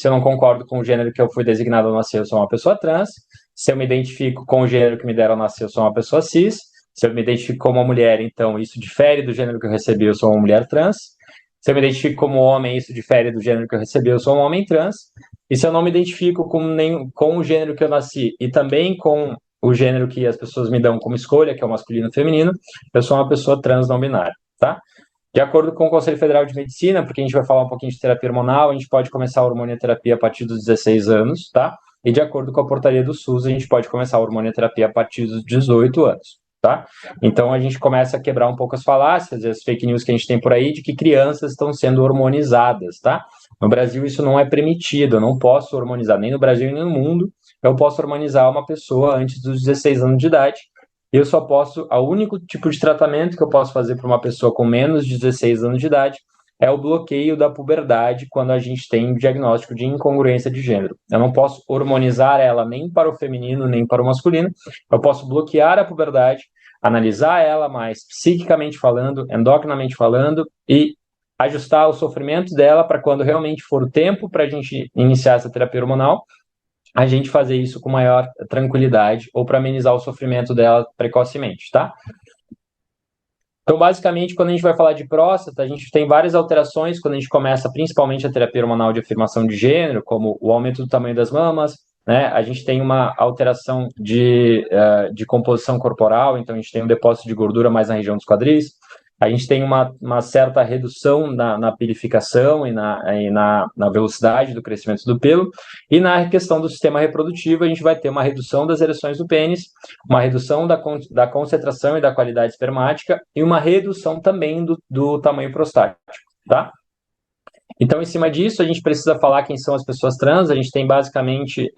eu não concordo com o gênero que eu fui designado ao nascer, eu sou uma pessoa trans. Se eu me identifico com o gênero que me deram ao nascer, eu sou uma pessoa cis. Se eu me identifico como uma mulher, então isso difere do gênero que eu recebi, eu sou uma mulher trans. Se eu me identifico como homem, isso difere do gênero que eu recebi, eu sou um homem trans. E se eu não me identifico com o gênero que eu nasci e também com o gênero que as pessoas me dão como escolha, que é o masculino e feminino, eu sou uma pessoa trans não binária, tá? De acordo com o Conselho Federal de Medicina, porque a gente vai falar um pouquinho de terapia hormonal, a gente pode começar a hormonioterapia a partir dos 16 anos, tá? E de acordo com a portaria do SUS, a gente pode começar a hormonioterapia a partir dos 18 anos, tá? Então a gente começa a quebrar um pouco as falácias e as fake news que a gente tem por aí de que crianças estão sendo hormonizadas, tá? No Brasil isso não é permitido, eu não posso hormonizar, nem no Brasil nem no mundo, eu posso hormonizar uma pessoa antes dos 16 anos de idade. Eu só posso, o único tipo de tratamento que eu posso fazer para uma pessoa com menos de 16 anos de idade é o bloqueio da puberdade quando a gente tem um diagnóstico de incongruência de gênero. Eu não posso hormonizar ela nem para o feminino, nem para o masculino. Eu posso bloquear a puberdade, analisar ela mais psiquicamente falando, endocrinamente falando e ajustar o sofrimento dela para quando realmente for o tempo para a gente iniciar essa terapia hormonal, a gente fazer isso com maior tranquilidade ou para amenizar o sofrimento dela precocemente, tá? Então, basicamente, quando a gente vai falar de próstata, a gente tem várias alterações quando a gente começa, principalmente a terapia hormonal de afirmação de gênero, como o aumento do tamanho das mamas, né? A gente tem uma alteração de composição corporal, então a gente tem um depósito de gordura mais na região dos quadris, a gente tem uma certa redução na pilificação e na velocidade do crescimento do pelo, e na questão do sistema reprodutivo, a gente vai ter uma redução das ereções do pênis, uma redução da concentração e da qualidade espermática, e uma redução também do tamanho prostático, tá? Então, em cima disso, a gente precisa falar quem são as pessoas trans. A gente tem basicamente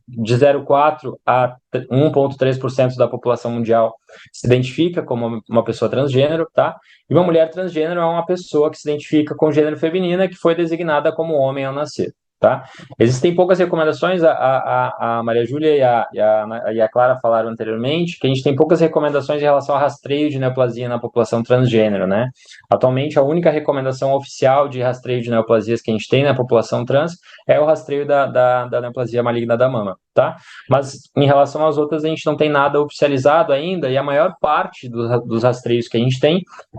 de 0,4% a 1,3% da população mundial se identifica como uma pessoa transgênero, tá? E uma mulher transgênero é uma pessoa que se identifica com gênero feminino e que foi designada como homem ao nascer, tá? Existem poucas recomendações, a Maria Júlia e a Clara falaram anteriormente, que a gente tem poucas recomendações em relação ao rastreio de neoplasia na população transgênero, né? Atualmente, a única recomendação oficial de rastreio de neoplasias que a gente tem na população trans é o rastreio da neoplasia maligna da mama, tá? Mas, em relação às outras, a gente não tem nada oficializado ainda, e a maior parte dos rastreios que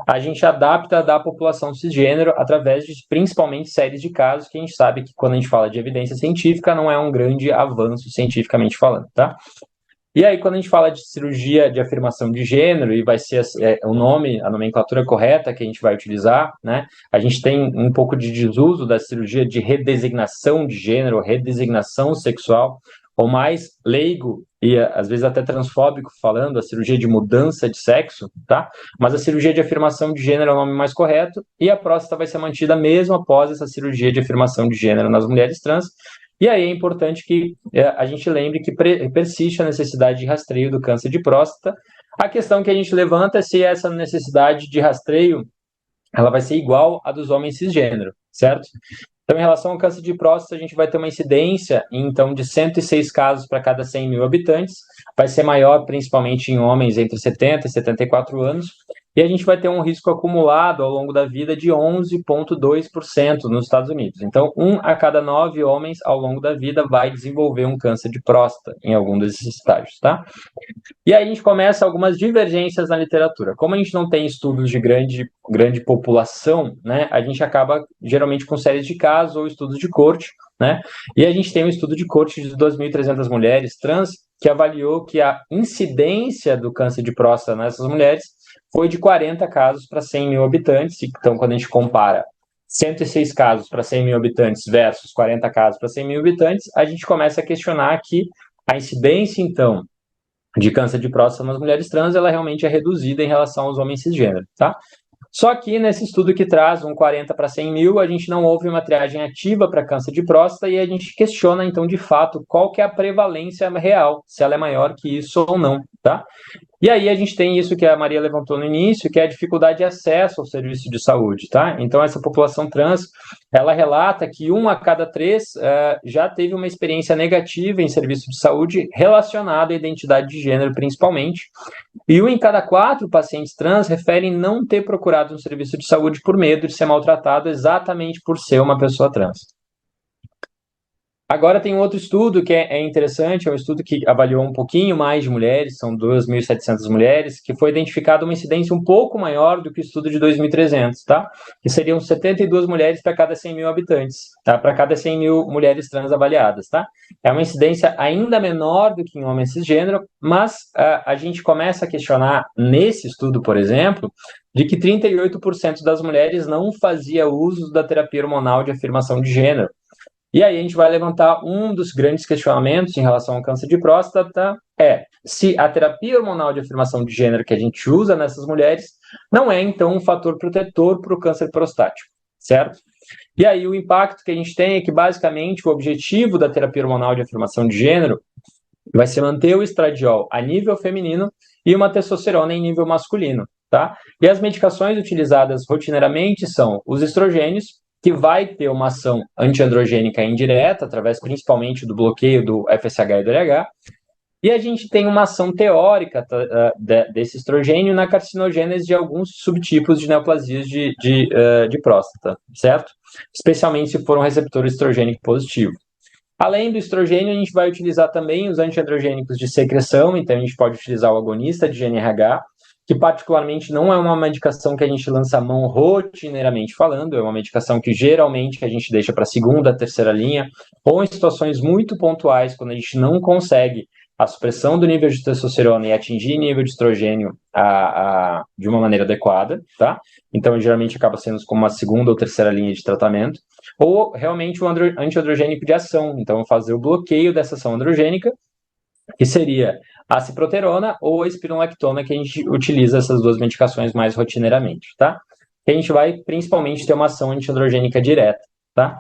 a gente adapta da população cisgênero através de, principalmente, séries de casos que a gente sabe que, quando a gente fala de evidência científica, não é um grande avanço cientificamente falando, tá? E aí, quando a gente fala de cirurgia de afirmação de gênero, e vai ser o nome, a nomenclatura correta que a gente vai utilizar, né? A gente tem um pouco de desuso da cirurgia de redesignação de gênero, redesignação sexual, ou mais leigo e às vezes até transfóbico falando, a cirurgia de mudança de sexo, tá? Mas a cirurgia de afirmação de gênero é o nome mais correto, e a próstata vai ser mantida mesmo após essa cirurgia de afirmação de gênero nas mulheres trans. E aí é importante que a gente lembre que persiste a necessidade de rastreio do câncer de próstata. A questão que a gente levanta é se essa necessidade de rastreio ela vai ser igual à dos homens cisgênero, certo? Então, em relação ao câncer de próstata, a gente vai ter uma incidência, então, de 106 casos para cada 100 mil habitantes. Vai ser maior, principalmente em homens entre 70 e 74 anos. E a gente vai ter um risco acumulado ao longo da vida de 11,2% nos Estados Unidos. Então, 1 a cada 9 homens ao longo da vida vai desenvolver um câncer de próstata em algum desses estágios, tá? E aí a gente começa algumas divergências na literatura. Como a gente não tem estudos de grande população, né, a gente acaba geralmente com séries de casos ou estudos de corte, né? E a gente tem um estudo de corte de 2.300 mulheres trans que avaliou que a incidência do câncer de próstata nessas mulheres foi de 40 casos para 100 mil habitantes. Então, quando a gente compara 106 casos para 100 mil habitantes versus 40 casos para 100 mil habitantes, a gente começa a questionar que a incidência, então, de câncer de próstata nas mulheres trans, ela realmente é reduzida em relação aos homens cisgênero, tá? Só que nesse estudo que traz um 40 para 100 mil, a gente não houve uma triagem ativa para câncer de próstata e a gente questiona, então, de fato, qual que é a prevalência real, se ela é maior que isso ou não, tá? E aí a gente tem isso que a Maria levantou no início, que é a dificuldade de acesso ao serviço de saúde, tá? Então, essa população trans, ela relata que 1 a cada 3 já teve uma experiência negativa em serviço de saúde relacionada à identidade de gênero, principalmente. E 1 em cada 4 pacientes trans referem não ter procurado um serviço de saúde por medo de ser maltratado exatamente por ser uma pessoa trans. Agora tem um outro estudo que é interessante, é um estudo que avaliou um pouquinho mais de mulheres, são 2.700 mulheres, que foi identificada uma incidência um pouco maior do que o estudo de 2.300, tá? Que seriam 72 mulheres para cada 100 mil habitantes, tá? Para cada 100 mil mulheres trans avaliadas, tá? É uma incidência ainda menor do que em homens cisgênero, mas a gente começa a questionar nesse estudo, por exemplo, de que 38% das mulheres não fazia uso da terapia hormonal de afirmação de gênero. E aí a gente vai levantar um dos grandes questionamentos em relação ao câncer de próstata, se a terapia hormonal de afirmação de gênero que a gente usa nessas mulheres não é, então, um fator protetor para o câncer prostático, certo? E aí o impacto que a gente tem é que, basicamente, o objetivo da terapia hormonal de afirmação de gênero vai ser manter o estradiol a nível feminino e uma testosterona em nível masculino, tá? E as medicações utilizadas rotineiramente são os estrogênios, que vai ter uma ação antiandrogênica indireta, através principalmente do bloqueio do FSH e do LH, e a gente tem uma ação teórica desse estrogênio na carcinogênese de alguns subtipos de neoplasias de próstata, certo? Especialmente se for um receptor estrogênico positivo. Além do estrogênio, a gente vai utilizar também os antiandrogênicos de secreção, então a gente pode utilizar o agonista de GnRH, que particularmente não é uma medicação que a gente lança a mão rotineiramente falando, é uma medicação que geralmente a gente deixa para a segunda, terceira linha, ou em situações muito pontuais, quando a gente não consegue a supressão do nível de testosterona e atingir nível de estrogênio de uma maneira adequada, tá? Então, geralmente acaba sendo como uma segunda ou terceira linha de tratamento, ou realmente um antiandrogênico de ação, então fazer o bloqueio dessa ação androgênica, que seria a ciproterona ou a espironolactona, que a gente utiliza essas duas medicações mais rotineiramente, tá? Que a gente vai principalmente ter uma ação antiandrogênica direta, tá?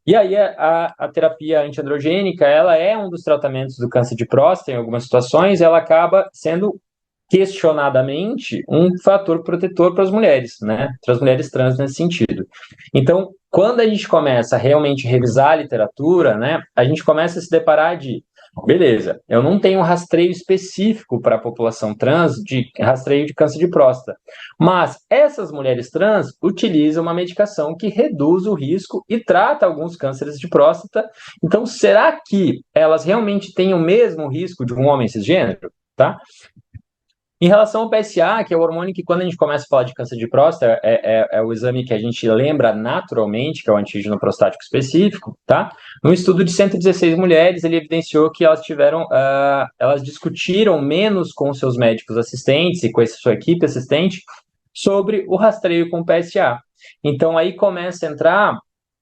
E aí a terapia antiandrogênica, ela é um dos tratamentos do câncer de próstata, em algumas situações, ela acaba sendo questionadamente um fator protetor para as mulheres, né? Para as mulheres trans nesse sentido. Então, quando a gente começa a realmente revisar a literatura, né, a gente começa a se deparar de, beleza, eu não tenho um rastreio específico para a população trans de rastreio de câncer de próstata, mas essas mulheres trans utilizam uma medicação que reduz o risco e trata alguns cânceres de próstata. Então, será que elas realmente têm o mesmo risco de um homem cisgênero, tá? Em relação ao PSA, que é o hormônio que, quando a gente começa a falar de câncer de próstata, é o exame que a gente lembra naturalmente, que é o antígeno prostático específico, tá? Num estudo de 116 mulheres, ele evidenciou que elas elas discutiram menos com seus médicos assistentes e com a sua equipe assistente sobre o rastreio com PSA. Então, aí começa a entrar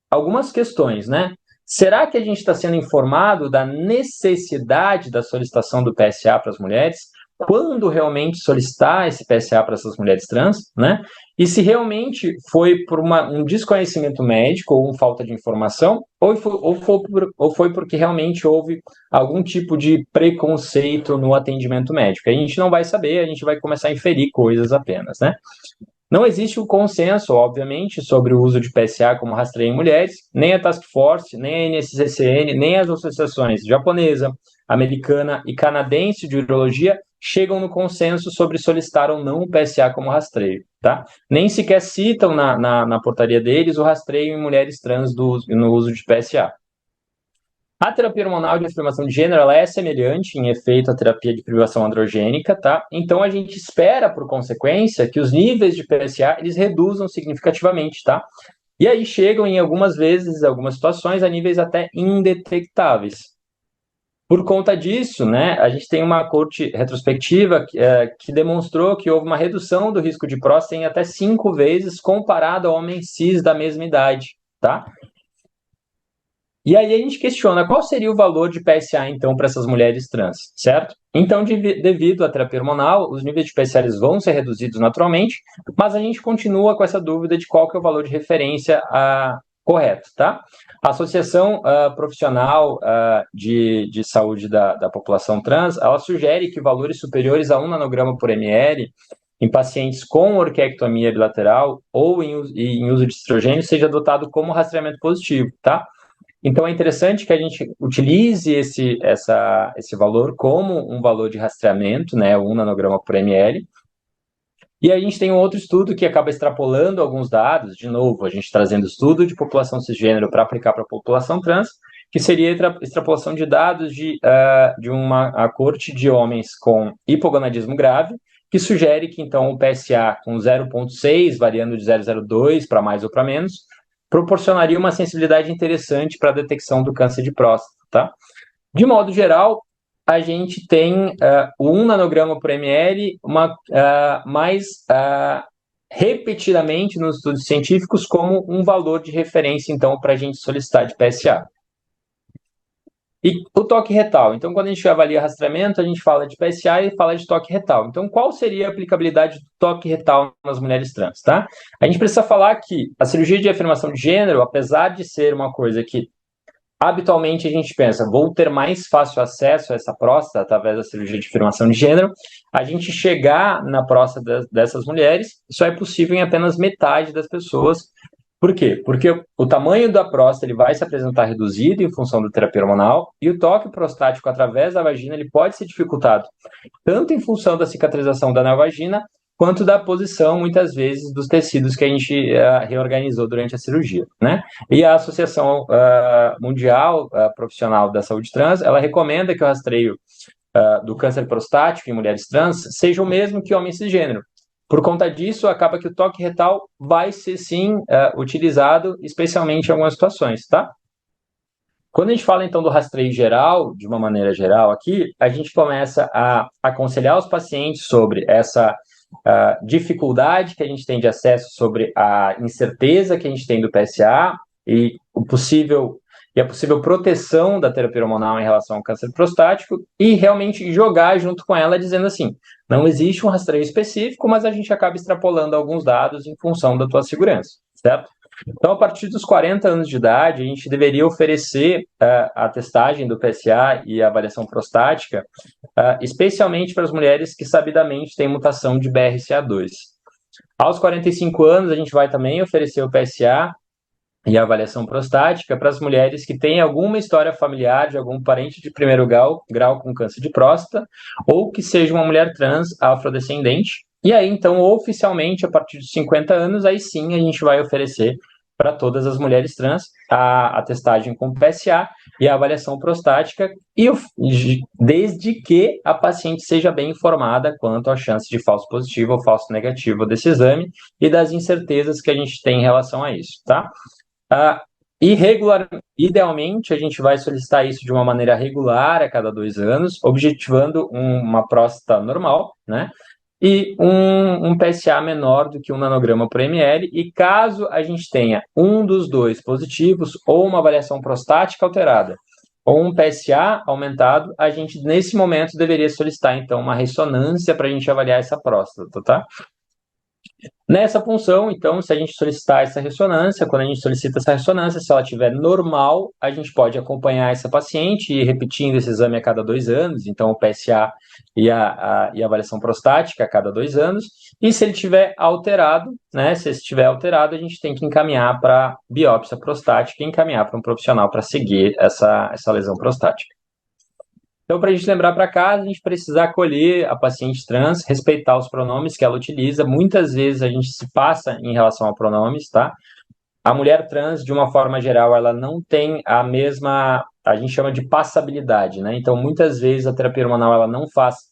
algumas questões, né? Será que a gente está sendo informado da necessidade da solicitação do PSA para as mulheres? Quando realmente solicitar esse PSA para essas mulheres trans, né? E se realmente foi por um desconhecimento médico ou falta de informação, ou foi porque realmente houve algum tipo de preconceito no atendimento médico. A gente não vai saber, a gente vai começar a inferir coisas apenas, né? Não existe um consenso, obviamente, sobre o uso de PSA como rastreio em mulheres, nem a Task Force, nem a NSCCN, nem as associações japonesa, americana e canadense de urologia chegam no consenso sobre solicitar ou não o PSA como rastreio, tá? Nem sequer citam na portaria deles o rastreio em mulheres trans no uso de PSA. A terapia hormonal de afirmação de gênero, ela é semelhante em efeito à terapia de privação androgênica, tá? Então, a gente espera, por consequência, que os níveis de PSA, eles reduzam significativamente, tá? E aí chegam, em algumas vezes, algumas situações, a níveis até indetectáveis. Por conta disso, né, a gente tem uma corte retrospectiva que demonstrou que houve uma redução do risco de próstata em até 5 vezes comparado a homens cis da mesma idade, tá? E aí a gente questiona qual seria o valor de PSA, então, para essas mulheres trans, certo? Então, devido à terapia hormonal, os níveis de PSA eles vão ser reduzidos naturalmente, mas a gente continua com essa dúvida de qual que é o valor de referência correto, tá? A Associação Profissional de Saúde da População Trans, ela sugere que valores superiores a 1 nanograma por ml em pacientes com orquiectomia bilateral ou em uso de estrogênio seja adotado como rastreamento positivo, tá? Então, é interessante que a gente utilize esse valor como um valor de rastreamento, né, 1 nanograma por ml. E a gente tem um outro estudo que acaba extrapolando alguns dados, de novo, a gente trazendo estudo de população cisgênero para aplicar para a população trans, que seria a extrapolação de dados de uma corte de homens com hipogonadismo grave, que sugere que, então, o PSA com 0,6, variando de 0,02 para mais ou para menos, proporcionaria uma sensibilidade interessante para a detecção do câncer de próstata, tá? De modo geral, a gente tem o 1 nanograma por ml mais repetidamente nos estudos científicos como um valor de referência, então, para a gente solicitar de PSA. E o toque retal. Então, quando a gente avalia rastreamento, a gente fala de PSA e fala de toque retal. Então, qual seria a aplicabilidade do toque retal nas mulheres trans, tá? A gente precisa falar que a cirurgia de afirmação de gênero, apesar de ser uma coisa que habitualmente a gente pensa, vou ter mais fácil acesso a essa próstata através da cirurgia de afirmação de gênero, a gente chegar na próstata dessas mulheres só é possível em apenas metade das pessoas. Por quê? Porque o tamanho da próstata ele vai se apresentar reduzido em função da terapia hormonal e o toque prostático através da vagina ele pode ser dificultado, tanto em função da cicatrização da neovagina, quanto da posição, muitas vezes, dos tecidos que a gente reorganizou durante a cirurgia, né? E a Associação Mundial Profissional da Saúde Trans, ela recomenda que o rastreio do câncer prostático em mulheres trans seja o mesmo que homens cisgênero. Por conta disso, acaba que o toque retal vai ser, sim, utilizado, especialmente em algumas situações, tá? Quando a gente fala, então, do rastreio geral, de uma maneira geral aqui, a gente começa a aconselhar os pacientes sobre essa dificuldade que a gente tem de acesso, sobre a incerteza que a gente tem do PSA e a possível proteção da terapia hormonal em relação ao câncer prostático e realmente jogar junto com ela dizendo assim, não existe um rastreio específico, mas a gente acaba extrapolando alguns dados em função da tua segurança, certo? Então, a partir dos 40 anos de idade, a gente deveria oferecer a testagem do PSA e a avaliação prostática, especialmente para as mulheres que sabidamente têm mutação de BRCA2. Aos 45 anos, a gente vai também oferecer o PSA e a avaliação prostática para as mulheres que têm alguma história familiar de algum parente de primeiro grau com câncer de próstata ou que seja uma mulher trans afrodescendente. E aí, então, oficialmente, a partir de 50 anos, aí sim a gente vai oferecer para todas as mulheres trans a testagem com PSA e a avaliação prostática, desde que a paciente seja bem informada quanto à chance de falso positivo ou falso negativo desse exame e das incertezas que a gente tem em relação a isso, tá? Idealmente, a gente vai solicitar isso de uma maneira regular a cada 2 anos, objetivando uma próstata normal, né? E um PSA menor do que 1 nanograma por ml, e caso a gente tenha um dos dois positivos, ou uma avaliação prostática alterada, ou um PSA aumentado, a gente, nesse momento, deveria solicitar, então, uma ressonância para a gente avaliar essa próstata, tá? Nessa função, então, se a gente solicitar essa ressonância, quando a gente solicita essa ressonância, se ela estiver normal, a gente pode acompanhar essa paciente e ir repetindo esse exame a cada 2 anos, então o PSA e a avaliação prostática a cada 2 anos, e se ele estiver alterado, né, se estiver alterado, a gente tem que encaminhar para biópsia prostática e encaminhar para um profissional para seguir essa lesão prostática. Então, para a gente lembrar para casa, a gente precisa acolher a paciente trans, respeitar os pronomes que ela utiliza. Muitas vezes a gente se passa em relação a pronomes, tá? A mulher trans, de uma forma geral, ela não tem a mesma, a gente chama de passabilidade, né? Então, muitas vezes a terapia hormonal, ela não faz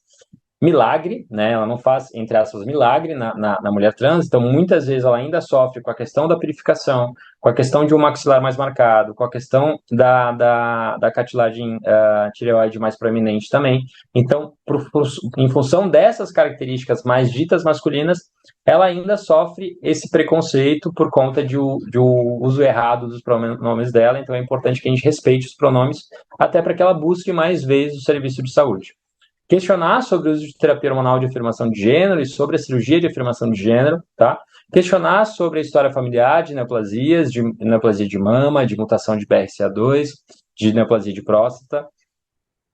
milagre, né? Ela não faz, entre aspas, milagre na mulher trans, então muitas vezes ela ainda sofre com a questão da purificação, com a questão de um maxilar mais marcado, com a questão da cartilagem tireoide mais proeminente também. Então, em função dessas características mais ditas masculinas, ela ainda sofre esse preconceito por conta de um uso errado dos pronomes dela, então é importante que a gente respeite os pronomes, até para que ela busque mais vezes o serviço de saúde. Questionar sobre o uso de terapia hormonal de afirmação de gênero e sobre a cirurgia de afirmação de gênero, tá? Questionar sobre a história familiar de neoplasia de mama, de mutação de BRCA2, de neoplasia de próstata.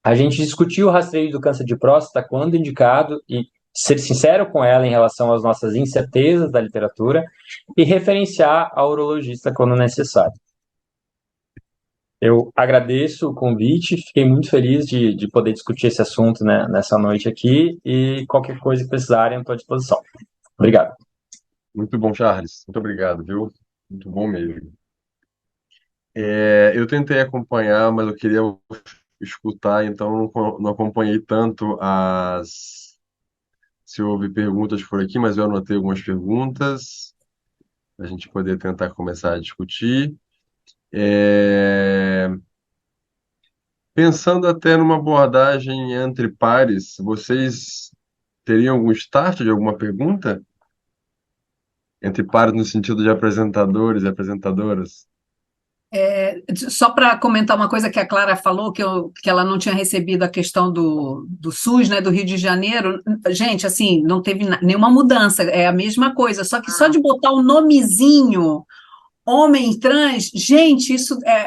A gente discutir o rastreio do câncer de próstata quando indicado e ser sincero com ela em relação às nossas incertezas da literatura e referenciar a urologista quando necessário. Eu agradeço o convite, fiquei muito feliz de poder discutir esse assunto, né, nessa noite aqui, e qualquer coisa que precisarem, eu estou à disposição. Obrigado. Muito bom, Charles. Muito obrigado, viu? Muito bom mesmo. Eu tentei acompanhar, mas eu queria escutar, então não acompanhei tanto se houve perguntas por aqui, mas eu anotei algumas perguntas para a gente poder tentar começar a discutir. É, Pensando até numa abordagem entre pares, vocês teriam algum start de alguma pergunta? Entre pares no sentido de apresentadores e apresentadoras? Só para comentar uma coisa que a Clara falou, que ela não tinha recebido a questão do SUS, né, do Rio de Janeiro. Gente, assim, não teve nenhuma mudança, é a mesma coisa, só que só de botar o nomezinho homem trans, gente,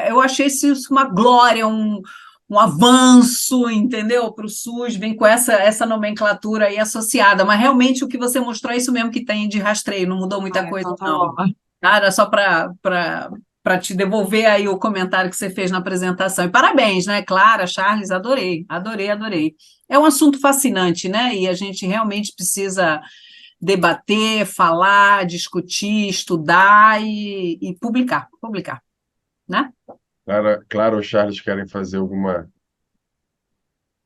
eu achei isso uma glória, um avanço, entendeu? Para o SUS, vem com essa nomenclatura aí associada, mas realmente o que você mostrou é isso mesmo que tem de rastreio, não mudou muita coisa, Então tá não. bom. Tá? Era só para te devolver aí o comentário que você fez na apresentação. E parabéns, né, Clara, Charles, adorei, adorei, adorei. É um assunto fascinante, né? E a gente realmente precisa debater, falar, discutir, estudar e publicar, né? Clara ou Charles querem fazer alguma.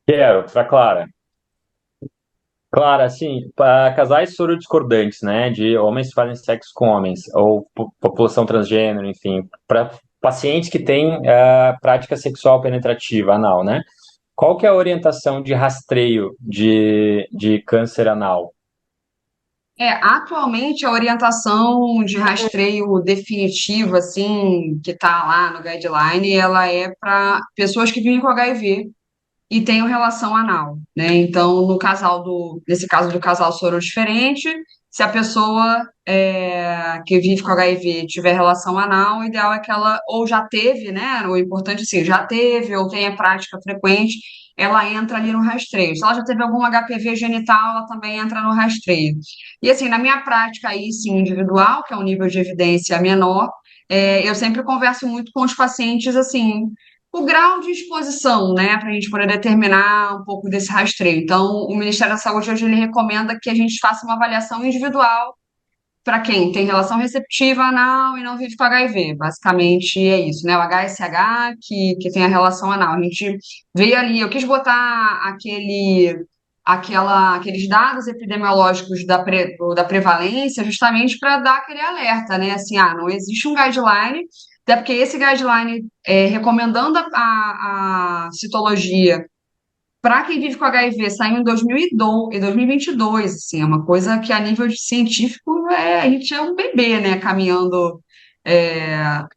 Quero, para Clara. Clara, assim, para casais sorodiscordantes, né, de homens que fazem sexo com homens, ou população transgênero, enfim, para pacientes que têm prática sexual penetrativa anal, né? Qual que é a orientação de rastreio de câncer anal? Atualmente a orientação de rastreio definitiva, assim, que está lá no guideline, ela é para pessoas que vivem com HIV e tenham relação anal, né? Então, nesse caso do casal soro diferente, se a pessoa que vive com HIV tiver relação anal, o ideal é que ela ou já teve, né? O importante assim, já teve ou tenha prática frequente, ela entra ali no rastreio. Se ela já teve algum HPV genital, ela também entra no rastreio. E assim, na minha prática aí, sim, individual, que é um nível de evidência menor, eu sempre converso muito com os pacientes assim o grau de exposição, né, para a gente poder determinar um pouco desse rastreio. Então, o Ministério da Saúde hoje ele recomenda que a gente faça uma avaliação individual para quem tem relação receptiva anal e não vive com HIV. Basicamente é isso, né? O HSH que tem a relação anal. A gente vê ali, eu quis botar aqueles dados epidemiológicos da prevalência justamente para dar aquele alerta, né? Assim, não existe um guideline, até porque esse guideline recomendando a citologia para quem vive com HIV saiu em 2002, em 2022, assim, é uma coisa que a nível de científico a gente é um bebê, né, caminhando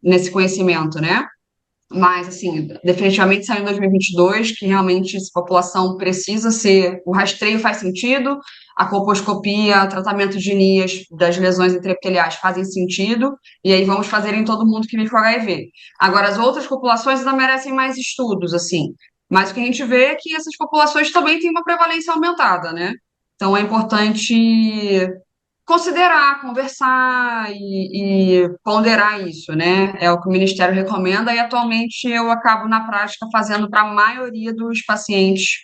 nesse conhecimento, né? Mas, assim, definitivamente saiu em 2022, que realmente essa população precisa ser. O rastreio faz sentido, a colposcopia, tratamento de NIAS das lesões intraepiteliais fazem sentido, e aí vamos fazer em todo mundo que vive com HIV. Agora, as outras populações ainda merecem mais estudos, assim. Mas o que a gente vê é que essas populações também têm uma prevalência aumentada, né? Então, é importante considerar, conversar e ponderar isso, né? É o que o Ministério recomenda e atualmente eu acabo na prática fazendo para a maioria dos pacientes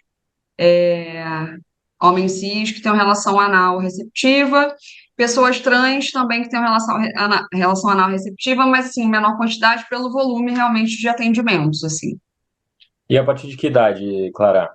homens cis que têm uma relação anal receptiva, pessoas trans também que têm uma relação anal receptiva, mas assim, em menor quantidade pelo volume realmente de atendimentos, assim. E a partir de que idade, Clara?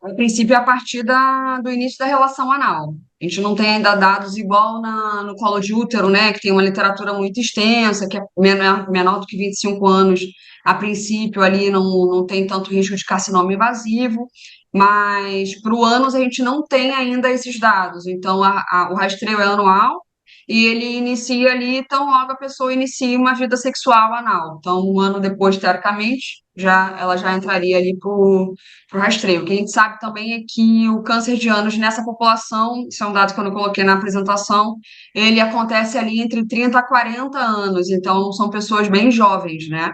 A princípio, é a partir do início da relação anal. A gente não tem ainda dados igual no colo de útero, né, que tem uma literatura muito extensa, que é menor do que 25 anos. A princípio, ali não tem tanto risco de carcinoma invasivo, mas para o ânus a gente não tem ainda esses dados. Então, o rastreio é anual e ele inicia ali, tão logo a pessoa inicia uma vida sexual anal. Então, um ano depois, teoricamente, ela já entraria ali para o rastreio. O que a gente sabe também é que o câncer de ânus nessa população, isso é um dado que eu não coloquei na apresentação, ele acontece ali entre 30 a 40 anos, então são pessoas bem jovens, né,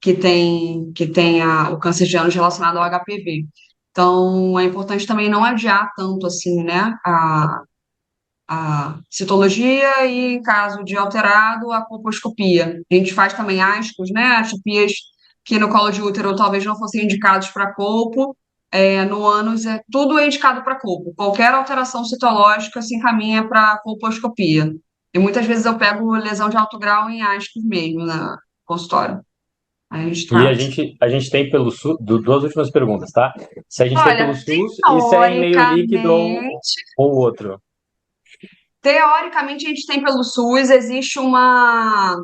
que têm o câncer de ânus relacionado ao HPV. Então, é importante também não adiar tanto assim, né, a citologia e, em caso de alterado, a colposcopia. A gente faz também ascos, né? Atopias que no colo de útero talvez não fossem indicados para colpo. No ânus, tudo é indicado para colpo. Qualquer alteração citológica se encaminha para colposcopia. E muitas vezes eu pego lesão de alto grau em ascos mesmo, na consultório. Aí a gente E a trata. gente, a gente tem pelo SUS, duas últimas perguntas, tá? Se a gente tem pelo Olha, SUS e se é em meio líquido ou outro. teoricamente a gente tem pelo SUS, existe uma.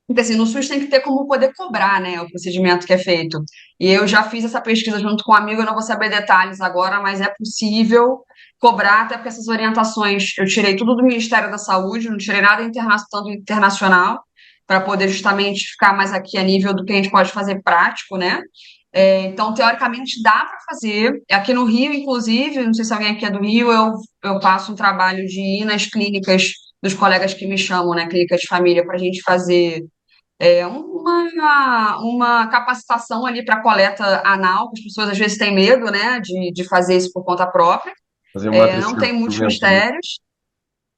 Porque assim, no SUS tem que ter como poder cobrar, né, o procedimento que é feito. E eu já fiz essa pesquisa junto com um amigo, eu não vou saber detalhes agora, mas é possível cobrar, até porque essas orientações eu tirei tudo do Ministério da Saúde, não tirei nada tanto internacional, para poder justamente ficar mais aqui a nível do que a gente pode fazer prático, né? Então, teoricamente, dá para fazer. Aqui no Rio, inclusive, não sei se alguém aqui é do Rio, eu faço um trabalho de ir nas clínicas dos colegas que me chamam, né, clínicas de família, para a gente fazer uma capacitação ali para coleta anal, que as pessoas às vezes têm medo, né, de fazer isso por conta própria. Fazer um Não tem matriciamento, muitos né? mistérios.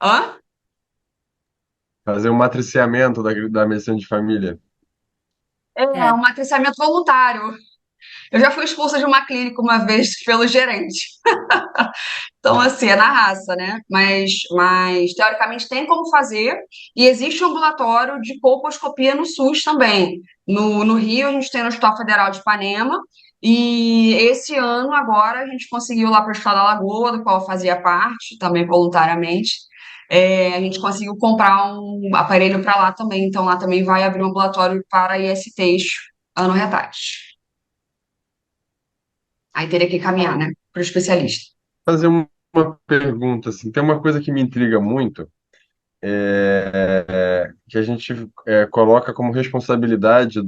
Hã? Fazer um matriciamento da medicina de família. É um matriciamento voluntário. Eu já fui expulsa de uma clínica uma vez pelo gerente. Então, assim, é na raça, né? Mas teoricamente tem como fazer, e existe um ambulatório de colposcopia no SUS também. No Rio, a gente tem no Hospital Federal de Ipanema, e esse ano, agora, a gente conseguiu lá para o Hospital da Lagoa, do qual eu fazia parte, também voluntariamente, a gente conseguiu comprar um aparelho para lá também, então lá também vai abrir um ambulatório para ISTs ano retard. Aí teria que caminhar, né, para o especialista. Fazer uma pergunta, assim, tem uma coisa que me intriga muito, que a gente coloca como responsabilidade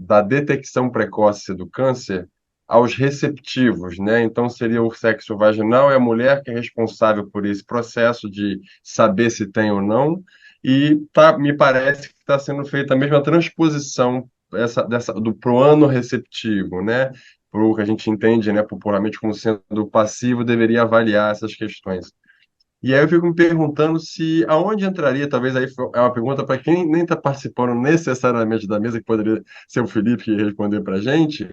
da detecção precoce do câncer aos receptivos, né? Então seria o sexo vaginal e a mulher que é responsável por esse processo de saber se tem ou não, e me parece que está sendo feita a mesma transposição pro ano receptivo, né? Para o que a gente entende, né, popularmente como sendo passivo, deveria avaliar essas questões. E aí eu fico me perguntando se aonde entraria, talvez aí é uma pergunta para quem nem está participando necessariamente da mesa, que poderia ser o Felipe que responder para a gente,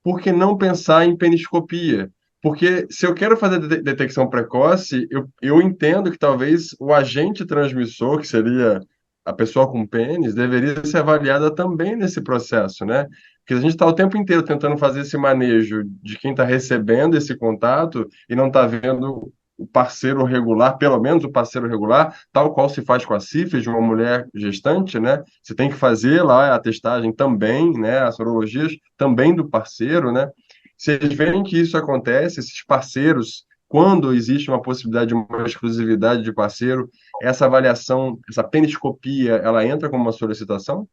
por que não pensar em peniscopia? Porque se eu quero fazer detecção precoce, eu entendo que talvez o agente transmissor, que seria a pessoa com pênis, deveria ser avaliada também nesse processo, né? Porque a gente está o tempo inteiro tentando fazer esse manejo de quem está recebendo esse contato e não está vendo o parceiro regular, pelo menos o parceiro regular, tal qual se faz com a sífilis de uma mulher gestante, né? Você tem que fazer lá a testagem também, né? As sorologias também do parceiro, né? Vocês veem que isso acontece, esses parceiros, quando existe uma possibilidade de uma exclusividade de parceiro, essa avaliação, essa peniscopia, ela entra como uma solicitação?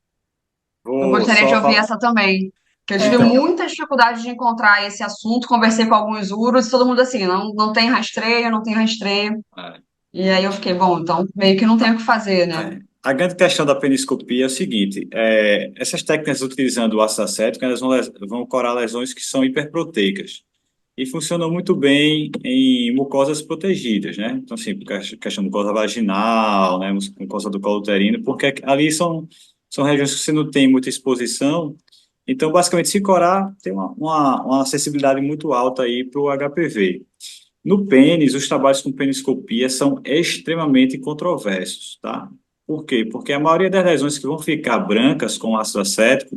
Eu Vou gostaria de só ouvir falar. essa também. Que eu tive Então, muita dificuldade de encontrar esse assunto, conversei com alguns urus, todo mundo assim, não tem rastreio, não tem rastreio. é, E aí eu fiquei, bom, então meio que não tem o que fazer, né? a grande questão da peniscopia é o seguinte: essas técnicas utilizando o ácido acético, elas vão curar lesões que são hiperproteicas e funcionam muito bem em mucosas protegidas, né? Então, assim, questão de mucosa vaginal, né, mucosa do colo uterino, porque ali são regiões que você não tem muita exposição. Então, basicamente, se corar, tem uma acessibilidade muito alta aí para o HPV. No pênis, os trabalhos com peniscopia são extremamente controversos, tá? Por quê? Porque a maioria das lesões que vão ficar brancas com ácido acético,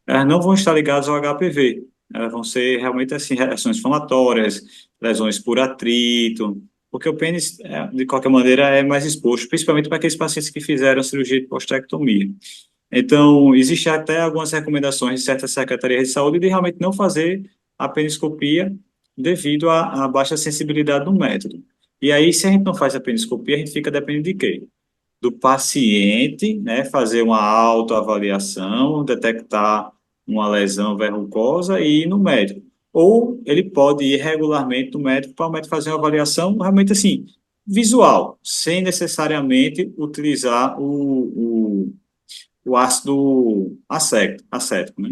elas não vão estar ligadas ao HPV. Elas vão ser realmente assim, reações inflamatórias, lesões por atrito, porque o pênis, de qualquer maneira, é mais exposto, principalmente para aqueles pacientes que fizeram cirurgia de postectomia. Então, existe até algumas recomendações de certas secretarias de saúde de realmente não fazer a peniscopia devido à baixa sensibilidade do método. E aí, se a gente não faz a peniscopia, a gente fica dependendo de quê? Do paciente, né, fazer uma autoavaliação, detectar uma lesão verrucosa e ir no médico. Ou ele pode ir regularmente no médico para o médico fazer uma avaliação realmente assim, visual, sem necessariamente utilizar o ácido acético, né?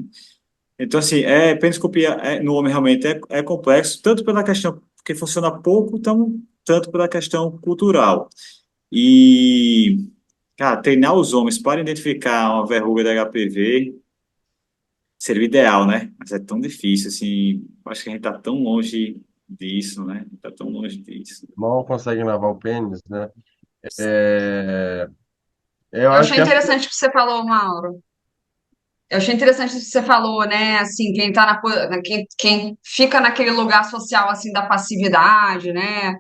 Então, assim, periscopia no homem realmente é complexo, tanto pela questão que funciona pouco, então tanto pela questão cultural. E, cara, treinar os homens para identificar uma verruga da HPV seria o ideal, né? Mas é tão difícil, assim, acho que a gente está tão longe disso, né? Está tão longe disso. Mal conseguem lavar o pênis, né? É, eu Eu acho achei que essa interessante o que você falou, Mauro. Eu achei interessante o que você falou, né? Assim, quem tá quem fica naquele lugar social assim da passividade, né?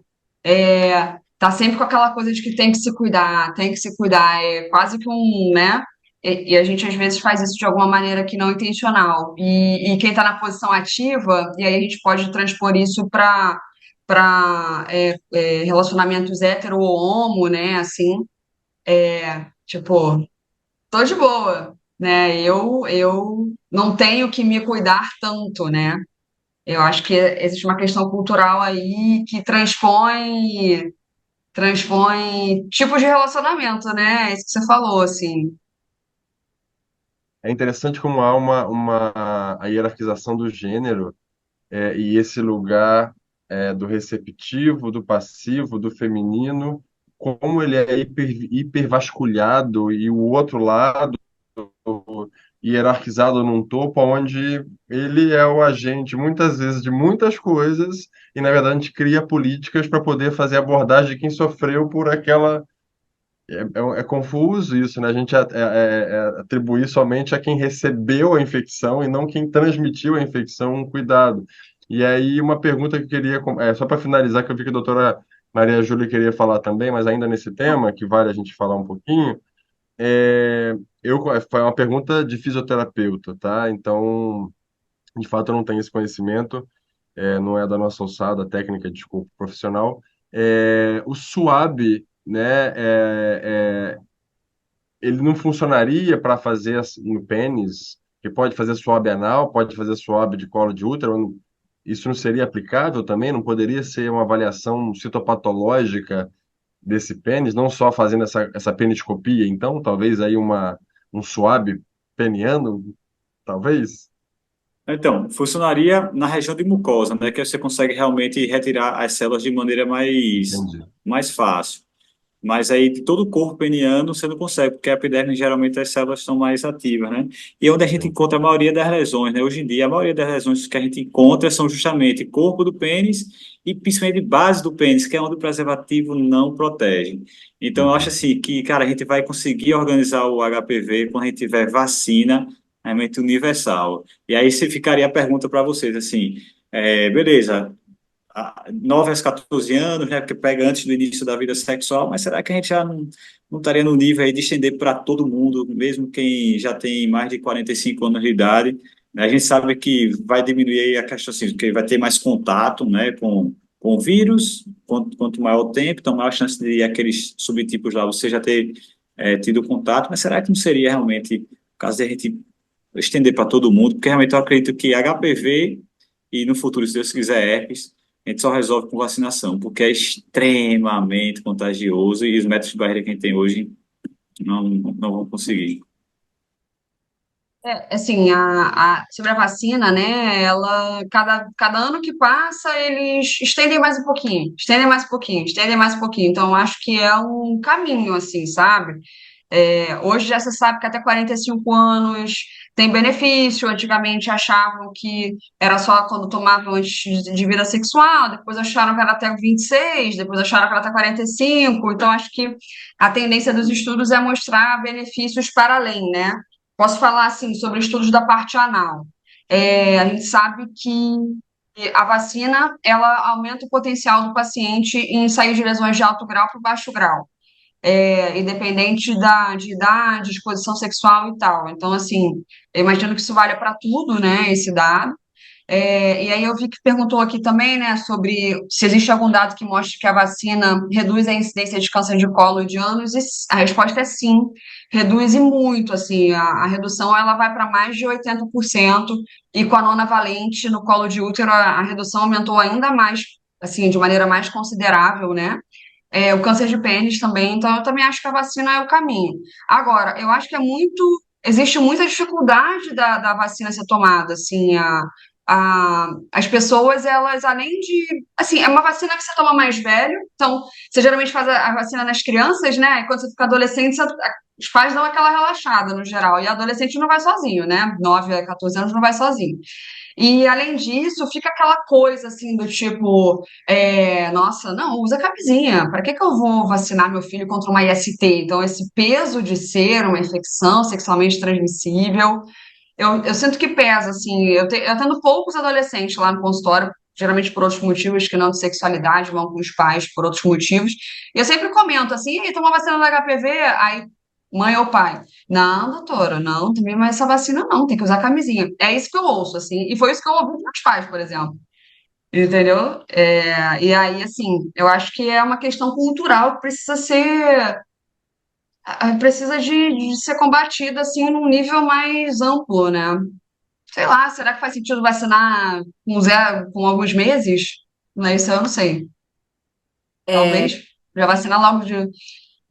Tá sempre com aquela coisa de que tem que se cuidar, tem que se cuidar. É quase que um, né? E a gente às vezes faz isso de alguma maneira que não intencional. E quem tá na posição ativa, e aí a gente pode transpor isso para relacionamentos hétero ou homo, né? Assim, tipo, tô de boa, né? Eu não tenho que me cuidar tanto, né? Eu acho que existe uma questão cultural aí que transpõe tipos de relacionamento, né? É isso que você falou, assim. é interessante como há a hierarquização do gênero e esse lugar do receptivo, do passivo, do feminino, como ele é hipervasculhado e o outro lado hierarquizado num topo onde ele é o agente, muitas vezes, de muitas coisas, e na verdade a gente cria políticas para poder fazer abordagem de quem sofreu por aquela. É confuso isso, né? A gente atribuir somente a quem recebeu a infecção e não quem transmitiu a infecção um cuidado. E aí, uma pergunta que eu queria, só para finalizar, que eu vi que a doutora Maria Júlia queria falar também, mas ainda nesse tema, que vale a gente falar um pouquinho, é, foi uma pergunta de fisioterapeuta, tá? Então, de fato, eu não tenho esse conhecimento, não é da nossa alçada técnica, desculpa, profissional. O SUAB, né, ele não funcionaria para fazer no pênis, que pode fazer swab anal, pode fazer swab de colo de útero, isso não seria aplicável também? Não poderia ser uma avaliação citopatológica desse pênis, não só fazendo essa peniscopia, então, talvez aí um swab peniano, talvez? Então, funcionaria na região de mucosa, né? Que você consegue realmente retirar as células de maneira Entendi. mais fácil. Mas aí de todo o corpo peniano você não consegue, porque a epiderme geralmente as células são mais ativas, né? E é onde a gente Entendi. encontra a maioria das lesões, né? Hoje em dia, a maioria das lesões que a gente encontra são justamente corpo do pênis e principalmente base do pênis, que é onde o preservativo não protege. Então, eu acho Uhum. assim que, cara, a gente vai conseguir organizar o HPV quando a gente tiver vacina realmente universal. E aí você ficaria a pergunta para vocês, assim, beleza, 9 aos 14 anos, né, porque pega antes do início da vida sexual, mas será que a gente já não estaria no nível aí de estender para todo mundo, mesmo quem já tem mais de 45 anos de idade? Né? A gente sabe que vai diminuir aí a questão assim, porque vai ter mais contato, né, com o vírus, quanto maior o tempo, então maior a chance de aqueles subtipos lá você já ter tido contato, mas será que não seria realmente o caso de a gente estender para todo mundo? Porque realmente eu acredito que HPV e no futuro, se Deus quiser, herpes, a gente só resolve com vacinação, porque é extremamente contagioso e os métodos de barreira que a gente tem hoje não vão conseguir. Assim, sobre a vacina, né? Cada ano que passa, eles estendem mais um pouquinho, estendem mais um pouquinho, estendem mais um pouquinho. Então, eu acho que é um caminho, assim, sabe? Hoje já se sabe que até 45 anos tem benefício. Antigamente achavam que era só quando tomavam antes de vida sexual, depois acharam que era até 26, depois acharam que era até 45. Então, acho que a tendência dos estudos é mostrar benefícios para além, né? Posso falar, assim, sobre estudos da parte anal. A gente sabe que a vacina, ela aumenta o potencial do paciente em sair de lesões de alto grau para baixo grau, independente de idade, disposição sexual e tal. Então, assim, eu imagino que isso vale para tudo, né, esse dado. E aí eu vi que perguntou aqui também, né, sobre se existe algum dado que mostre que a vacina reduz a incidência de câncer de colo e de ânus, e a resposta é sim, reduz e muito, assim, a redução ela vai para mais de 80%, e com a nona valente no colo de útero a redução aumentou ainda mais, assim, de maneira mais considerável, né? O câncer de pênis também, então eu também acho que a vacina é o caminho. Agora, eu acho que existe muita dificuldade da vacina ser tomada, assim, as pessoas, elas, além de. Assim, é uma vacina que você toma mais velho, então, você geralmente faz a vacina nas crianças, né? E quando você fica adolescente, os pais dão aquela relaxada no geral, e adolescente não vai sozinho, né? 9 a 14 anos não vai sozinho. E além disso, fica aquela coisa assim do tipo, nossa, não, usa camisinha. Para que que eu vou vacinar meu filho contra uma IST? Então, esse peso de ser uma infecção sexualmente transmissível, eu sinto que pesa, assim. Eu atendo poucos adolescentes lá no consultório, geralmente por outros motivos que não de sexualidade, vão com os pais por outros motivos. E eu sempre comento assim, "Ei, toma vacina da HPV?" Aí, mãe ou pai, não, doutora, não, também mais essa vacina não, tem que usar camisinha. É isso que eu ouço, assim, e foi isso que eu ouvi dos meus pais, por exemplo. Entendeu? E aí, assim, eu acho que é uma questão cultural que precisa de ser combatida, assim, num nível mais amplo, né? Sei lá, será que faz sentido vacinar com alguns meses? Não é isso, eu não sei. É, Talvez já vacinar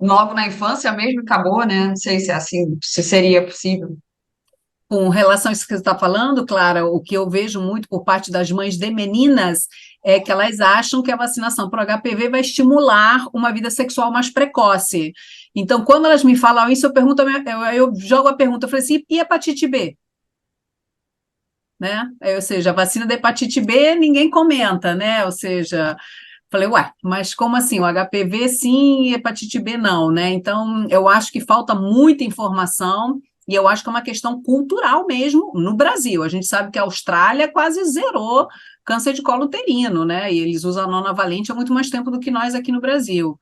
logo na infância mesmo e acabou, né? Não sei se é assim, se seria possível. com relação a isso que você está falando, Clara, o que eu vejo muito por parte das mães de meninas é que elas acham que a vacinação para o HPV vai estimular uma vida sexual mais precoce. Então, quando elas me falam isso, eu pergunto, eu jogo a pergunta, eu falei assim, e hepatite B? Né? Ou seja, a vacina da hepatite B ninguém comenta, né? Ou seja, falei, ué, mas como assim? O HPV sim e hepatite B não, né? Então, eu acho que falta muita informação e eu acho que é uma questão cultural mesmo no Brasil. A gente sabe que a Austrália quase zerou câncer de colo uterino, né? E eles usam a nona valente há muito mais tempo do que nós aqui no Brasil.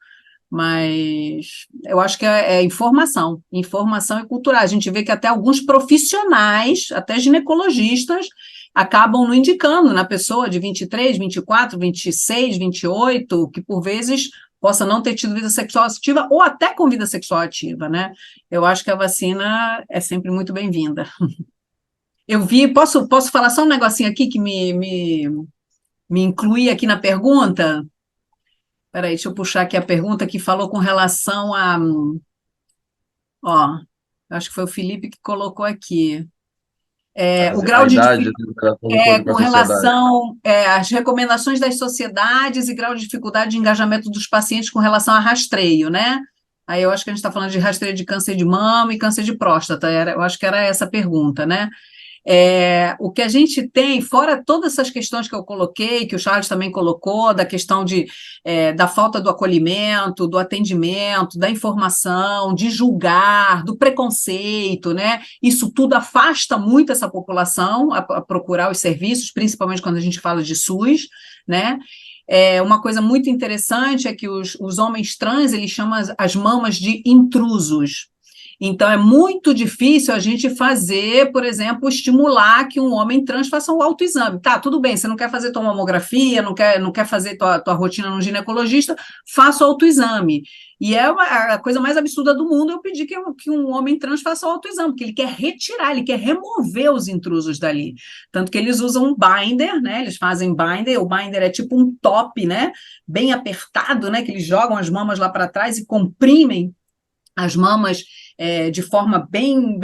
Mas eu acho que é informação, informação e cultural. A gente vê que até alguns profissionais, até ginecologistas, acabam não indicando na pessoa de 23, 24, 26, 28, que por vezes possa não ter tido vida sexual ativa ou até com vida sexual ativa, né? Eu acho que a vacina é sempre muito bem-vinda. Eu vi, posso falar só um negocinho aqui que me inclui aqui na pergunta? Peraí, deixa eu puxar aqui a pergunta que falou com relação a. Ó, acho que foi o Felipe que colocou aqui. O A grau de idade, a temperatura, de acordo com com a sociedade. relação às recomendações das sociedades e grau de dificuldade de engajamento dos pacientes com relação a rastreio, né? Aí eu acho que a gente está falando de rastreio de câncer de mama e câncer de próstata. Eu acho que era essa a pergunta, né? O que a gente tem, fora todas essas questões que eu coloquei, que o Charles também colocou, da questão da falta do acolhimento, do atendimento, da informação, de julgar, do preconceito, né? Isso tudo afasta muito essa população a procurar os serviços, principalmente quando a gente fala de SUS, né? Uma coisa muito interessante é que os homens trans, eles chamam as mamas de intrusos. Então, é muito difícil a gente fazer, por exemplo, estimular que um homem trans faça um autoexame. Tá, tudo bem, você não quer fazer tua mamografia, não quer fazer tua rotina no ginecologista, faça o autoexame. E a coisa mais absurda do mundo eu pedir que um homem trans faça o autoexame, porque ele quer retirar, ele quer remover os intrusos dali. Tanto que eles usam um binder, né? Eles fazem binder, o binder é tipo um top, né? Bem apertado, né? Que eles jogam as mamas lá para trás e comprimem as mamas de forma bem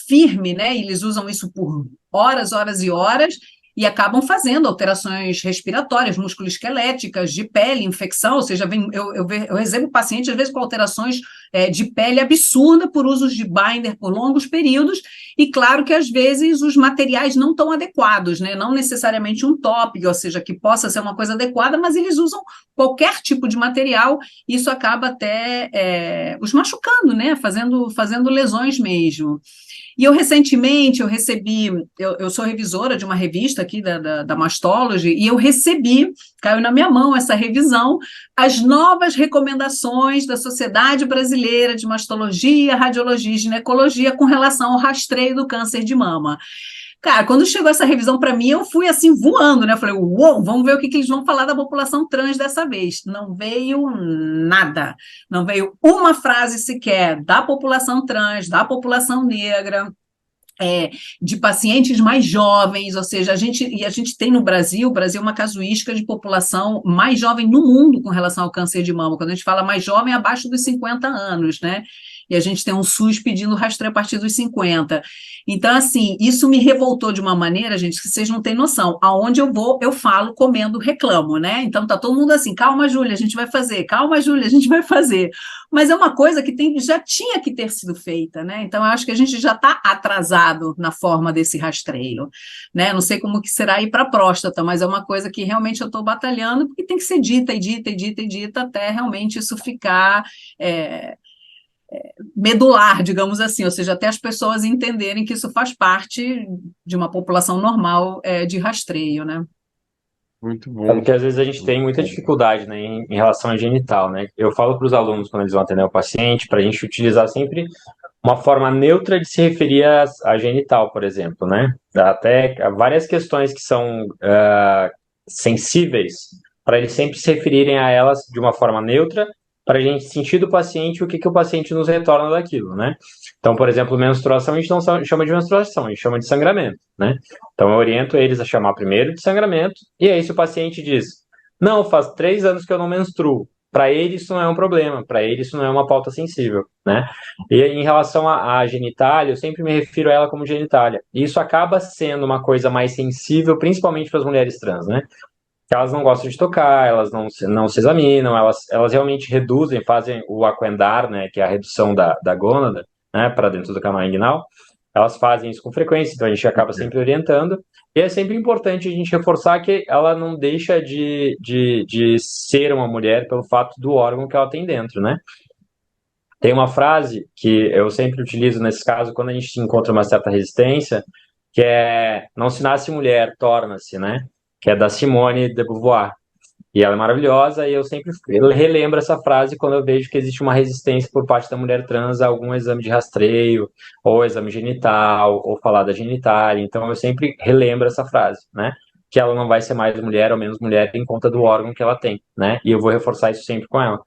firme, né? E eles usam isso por horas, horas e horas, e acabam fazendo alterações respiratórias, musculoesqueléticas, de pele, infecção, ou seja, eu recebo pacientes, às vezes, com alterações de pele absurda por usos de binder por longos períodos, e claro que, às vezes, os materiais não estão adequados, né? Não necessariamente um top, ou seja, que possa ser uma coisa adequada, mas eles usam qualquer tipo de material, isso acaba até os machucando, né? Fazendo lesões mesmo. E recentemente, eu sou revisora de uma revista aqui da Mastology, e eu recebi, caiu na minha mão essa revisão, as novas recomendações da Sociedade Brasileira de Mastologia, Radiologia e Ginecologia com relação ao rastreio do câncer de mama. Cara, quando chegou essa revisão para mim, eu fui assim voando, né? Eu falei, uou, vamos ver o que eles vão falar da população trans dessa vez. Não veio nada, não veio uma frase sequer da população trans, da população negra, de pacientes mais jovens, ou seja, a gente tem no Brasil, o Brasil é uma casuística de população mais jovem no mundo com relação ao câncer de mama. Quando a gente fala mais jovem, abaixo dos 50 anos, né? e a gente tem um SUS pedindo rastreio a partir dos 50. Então, assim, isso me revoltou de uma maneira, gente, que vocês não têm noção. Aonde eu vou, eu falo, comendo, reclamo, né? Então tá todo mundo assim, calma, Júlia, a gente vai fazer, calma, Júlia, a gente vai fazer. Mas é uma coisa que já tinha que ter sido feita, né? Então, eu acho que a gente já está atrasado na forma desse rastreio, né? Não sei como que será ir para a próstata, mas é uma coisa que realmente eu estou batalhando, porque tem que ser dita e dita e dita e dita até realmente isso ficar é, medular, digamos assim, ou seja, até as pessoas entenderem que isso faz parte de uma população normal de rastreio, né? Muito É bom. porque às vezes a gente tem muita dificuldade, né, em relação à genital, né? Eu falo para os alunos quando eles vão atender o paciente, para a gente utilizar sempre uma forma neutra de se referir à genital, por exemplo, né? Até várias questões que são sensíveis, para eles sempre se referirem a elas de uma forma neutra, para a gente sentir do paciente o que o paciente nos retorna daquilo, né? Então, por exemplo, menstruação a gente não chama de menstruação, a gente chama de sangramento, né? Então, eu oriento eles a chamar primeiro de sangramento, e aí se o paciente diz, não, faz 3 anos que eu não menstruo, para ele isso não é um problema, para ele isso não é uma pauta sensível, né? E em relação à genitália, eu sempre me refiro a ela como genitália. E isso acaba sendo uma coisa mais sensível, principalmente para as mulheres trans, né? Que elas não gostam de tocar, elas não se examinam, elas realmente reduzem, fazem o aquendar, né? Que é a redução da gônada, né? Para dentro do canal inguinal. Elas fazem isso com frequência, então a gente acaba sempre orientando. E é sempre importante a gente reforçar que ela não deixa de ser uma mulher pelo fato do órgão que ela tem dentro, né? Tem uma frase que eu sempre utilizo nesse caso, quando a gente encontra uma certa resistência, que é não se nasce mulher, torna-se, né? Que é da Simone de Beauvoir. E ela é maravilhosa e eu sempre relembro essa frase quando eu vejo que existe uma resistência por parte da mulher trans a algum exame de rastreio, ou exame genital, ou falar da genitália. Então eu sempre relembro essa frase, né? Que ela não vai ser mais mulher ou menos mulher em conta do órgão que ela tem, né? E eu vou reforçar isso sempre com ela.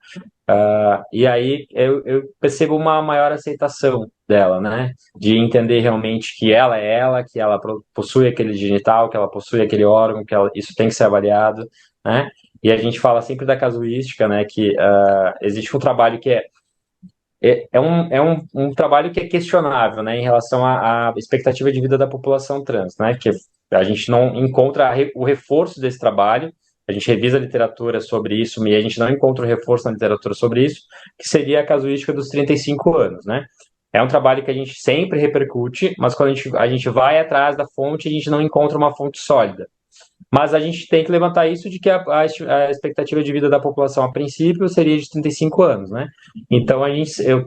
E aí eu percebo uma maior aceitação dela, né? De entender realmente que ela, que ela possui aquele genital, que ela possui aquele órgão, isso tem que ser avaliado, né? E a gente fala sempre da casuística, né? Que existe um trabalho que é um trabalho que é questionável, né? Em relação à expectativa de vida da população trans, né? Que a gente não encontra o reforço desse trabalho. A gente revisa a literatura sobre isso e a gente não encontra o reforço na literatura sobre isso, que seria a casuística dos 35 anos, né? É um trabalho que a gente sempre repercute, mas quando a gente vai atrás da fonte, a gente não encontra uma fonte sólida. Mas a gente tem que levantar isso de que a expectativa de vida da população, a princípio, seria de 35 anos, né? Então,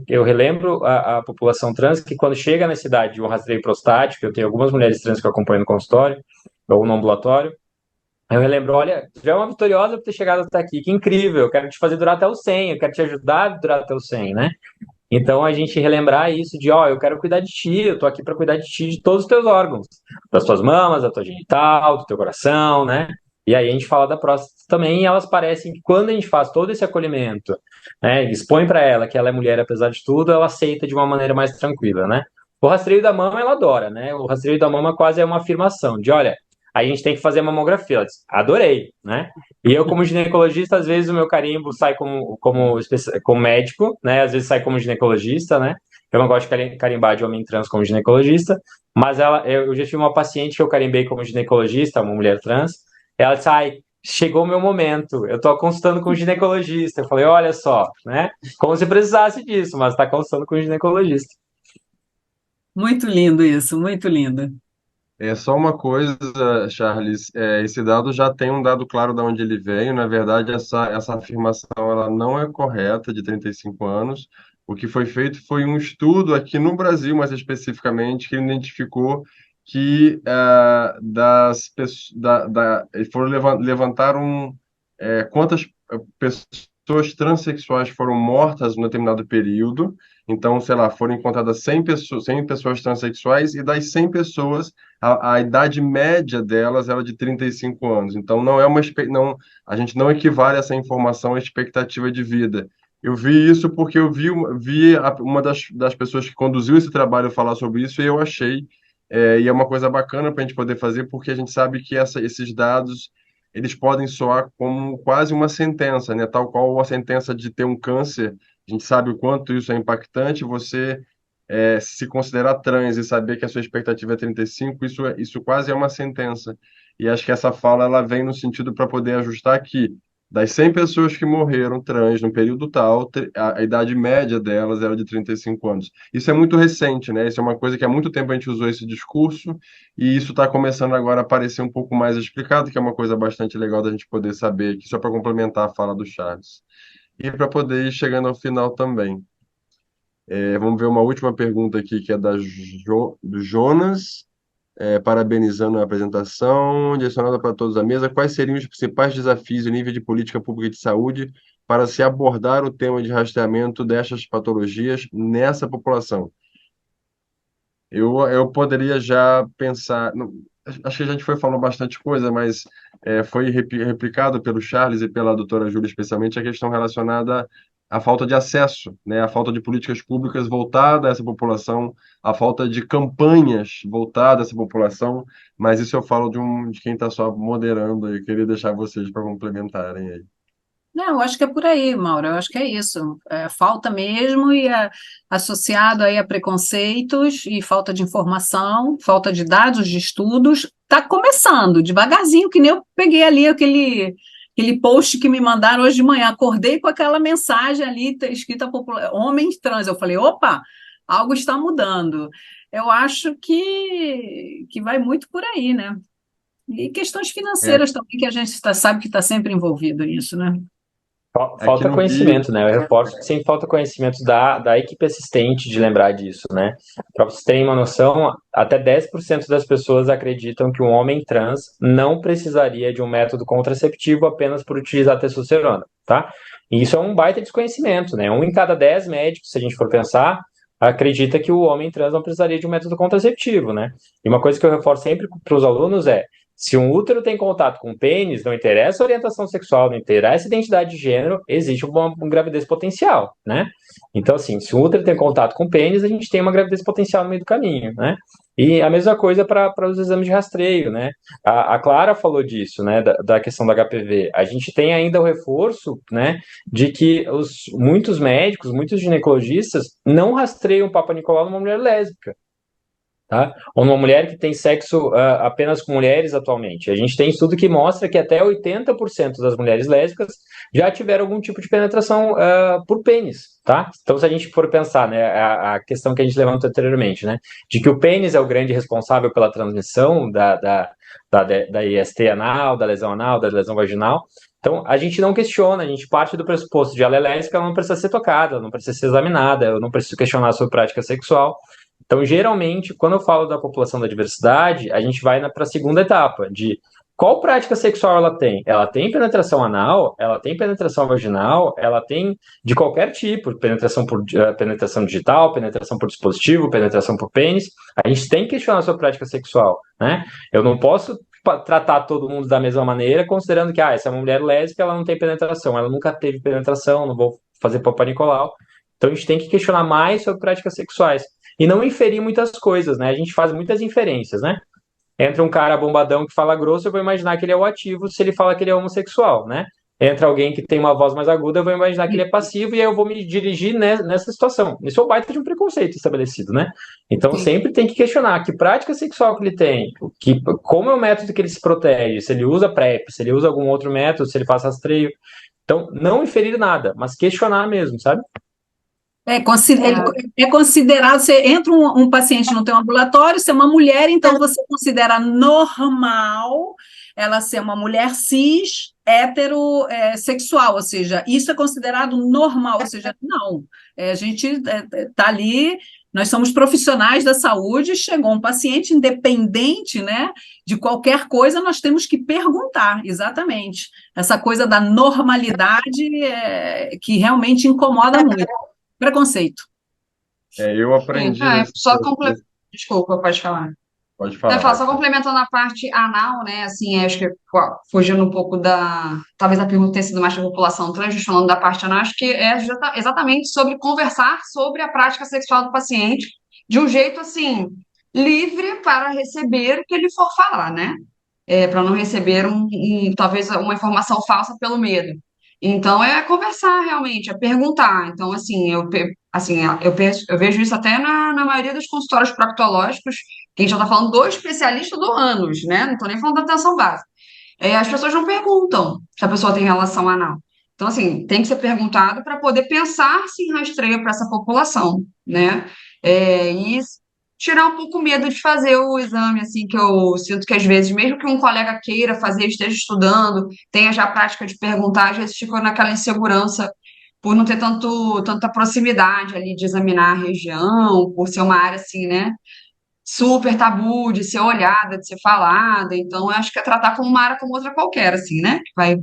eu relembro a população trans que quando chega na cidade de um rastreio prostático, eu tenho algumas mulheres trans que eu acompanho no consultório, ou no ambulatório, eu relembro, olha, tu já é uma vitoriosa por ter chegado até aqui, que incrível, eu quero te fazer durar até o 100, eu quero te ajudar a durar até o 100, né? Então, a gente relembrar isso de, ó, eu quero cuidar de ti, eu tô aqui para cuidar de ti, de todos os teus órgãos, das tuas mamas, da tua genital, do teu coração, né? E aí a gente fala da próstata também, e elas parecem que quando a gente faz todo esse acolhimento, né, expõe para ela que ela é mulher apesar de tudo, ela aceita de uma maneira mais tranquila, né? O rastreio da mama ela adora, né? O rastreio da mama quase é uma afirmação de, olha, a gente tem que fazer mamografia. Ela diz, adorei, né? E eu, como ginecologista, às vezes o meu carimbo sai como médico, né? Às vezes sai como ginecologista, né? Eu não gosto de carimbar de homem trans como ginecologista, mas eu já tive uma paciente que eu carimbei como ginecologista, uma mulher trans. Ela disse, ai, chegou o meu momento, eu tô consultando com o ginecologista. Eu falei, olha só, né? Como se precisasse disso, mas tá consultando com o ginecologista. Muito lindo isso, muito lindo. É só uma coisa, Charles, esse dado já tem um dado claro de onde ele veio. Na verdade, essa afirmação ela não é correta de 35 anos. O que foi feito foi um estudo aqui no Brasil, mais especificamente, que identificou que eles foram levantaram quantas pessoas transexuais foram mortas em um determinado período. Então, sei lá, foram encontradas 100 pessoas transexuais e das 100 pessoas a idade média delas era de 35 anos. Então, não é não, a gente não equivale essa informação à expectativa de vida. Eu vi isso porque eu vi uma das pessoas que conduziu esse trabalho falar sobre isso e eu achei, e é uma coisa bacana para a gente poder fazer, porque a gente sabe que esses dados eles podem soar como quase uma sentença, né? Tal qual a sentença de ter um câncer A gente sabe o quanto isso é impactante. Você se considerar trans e saber que a sua expectativa é 35, isso quase é uma sentença. E acho que essa fala ela vem no sentido para poder ajustar que das 100 pessoas que morreram trans no período tal, a idade média delas era de 35 anos. Isso é muito recente, né? Isso é uma coisa que há muito tempo a gente usou esse discurso e isso está começando agora a aparecer um pouco mais explicado, que é uma coisa bastante legal da gente poder saber aqui, só para complementar a fala do Charles. E para poder ir chegando ao final também. Vamos ver uma última pergunta aqui, que é do Jonas, parabenizando a apresentação, direcionada para todos à mesa. Quais seriam os principais desafios em nível de política pública de saúde para se abordar o tema de rastreamento destas patologias nessa população? Eu poderia já pensar. Acho que a gente foi falando bastante coisa, mas foi replicado pelo Charles e pela doutora Júlia, especialmente, a questão relacionada à falta de acesso, né? A falta de políticas públicas voltadas a essa população, a falta de campanhas voltadas a essa população, mas isso eu falo de quem está só moderando e queria deixar vocês para complementarem aí. Não, eu acho que é por aí, Mauro, eu acho que é isso. Falta mesmo e associado aí a preconceitos e falta de informação, falta de dados de estudos. Está começando, devagarzinho, que nem eu peguei ali aquele post que me mandaram hoje de manhã. Acordei com aquela mensagem ali escrita homens trans. Eu falei, opa, algo está mudando. Eu acho que vai muito por aí, né? E questões É, financeiras também, que a gente sabe que está sempre envolvido nisso, né? aqui Falta no Rio. conhecimento, né? Eu reforço que sempre falta conhecimento da equipe assistente de lembrar disso, né? Para vocês terem uma noção, até 10% das pessoas acreditam que um homem trans não precisaria de um método contraceptivo apenas por utilizar testosterona, tá? E isso é um baita desconhecimento, né? Um em cada 10 médicos, se a gente for pensar, acredita que o homem trans não precisaria de um método contraceptivo, né? E uma coisa que eu reforço sempre para os alunos é: se um útero tem contato com o pênis, não interessa a orientação sexual, não interessa a identidade de gênero, existe uma gravidez potencial, né? Então, assim, se o útero tem contato com o pênis, a gente tem uma gravidez potencial no meio do caminho, né? E a mesma coisa para os exames de rastreio, né? A Clara falou disso, né? Da questão do HPV. A gente tem ainda o reforço, né? De que muitos médicos, muitos ginecologistas não rastreiam o Papa Nicolau numa mulher lésbica, tá? Ou numa mulher que tem sexo apenas com mulheres atualmente. A gente tem estudo que mostra que até 80% das mulheres lésbicas já tiveram algum tipo de penetração por pênis, tá? Então, se a gente for pensar, né, a questão que a gente levantou anteriormente, né, de que o pênis é o grande responsável pela transmissão da IST anal, da lesão anal, da lesão vaginal. Então, a gente não questiona, a gente parte do pressuposto de ela é lésbica, ela não precisa ser tocada, ela não precisa ser examinada, eu não preciso questionar a sua prática sexual. Então, geralmente, quando eu falo da população da diversidade, a gente vai para a segunda etapa, de qual prática sexual ela tem? Ela tem penetração anal, ela tem penetração vaginal, ela tem de qualquer tipo, penetração digital, penetração por dispositivo, penetração por pênis. A gente tem que questionar a sua prática sexual, né? Eu não posso tratar todo mundo da mesma maneira, considerando que essa é uma mulher lésbica, ela não tem penetração, ela nunca teve penetração, não vou fazer Papa Nicolau. Então, a gente tem que questionar mais sobre práticas sexuais e não inferir muitas coisas, né? A gente faz muitas inferências, né? Entra um cara bombadão que fala grosso, eu vou imaginar que ele é o ativo se ele fala que ele é homossexual, né? Entra alguém que tem uma voz mais aguda, eu vou imaginar que ele é passivo e aí eu vou me dirigir nessa situação. Isso é o baita de um preconceito estabelecido, né? Então Sim. sempre tem que questionar que prática sexual que ele tem, como é o método que ele se protege, se ele usa PrEP, se ele usa algum outro método, se ele faz rastreio. Então, não inferir nada, mas questionar mesmo, sabe? Ele é considerado, você entra um paciente no teu ambulatório, você é uma mulher, então você considera normal ela ser uma mulher cis, heterossexual, ou seja, isso é considerado normal, ou seja, não, a gente está ali, nós somos profissionais da saúde, chegou um paciente independente, né, de qualquer coisa, nós temos que perguntar, exatamente, essa coisa da normalidade que realmente incomoda muito. Preconceito. Eu aprendi Só Desculpa, pode falar. Pode Eu ia falar, falar, pode só falar. complementando a parte anal, né? Assim, acho que fugindo um pouco talvez a pergunta tenha sido mais da população trans, mas falando da parte anal, acho que é exatamente sobre conversar sobre a prática sexual do paciente de um jeito, assim, livre para receber o que ele for falar, né? Para não receber talvez uma informação falsa pelo medo. Então, é conversar realmente, é perguntar. Então, assim, eu vejo isso até na maioria dos consultórios proctológicos, que a gente já está falando do especialista do ânus, né? Não estou nem falando da atenção básica. As pessoas não perguntam se a pessoa tem relação anal. Então, assim, tem que ser perguntado para poder pensar se em rastreio para essa população, né? E tirar um pouco o medo de fazer o exame, assim, que eu sinto que às vezes, mesmo que um colega queira fazer, esteja estudando, tenha já a prática de perguntar, às vezes ficou naquela insegurança por não ter tanta proximidade ali de examinar a região, por ser uma área assim, né? Super tabu de ser olhada, de ser falada. Então, eu acho que é tratar como uma área como outra qualquer, assim, né? Que vai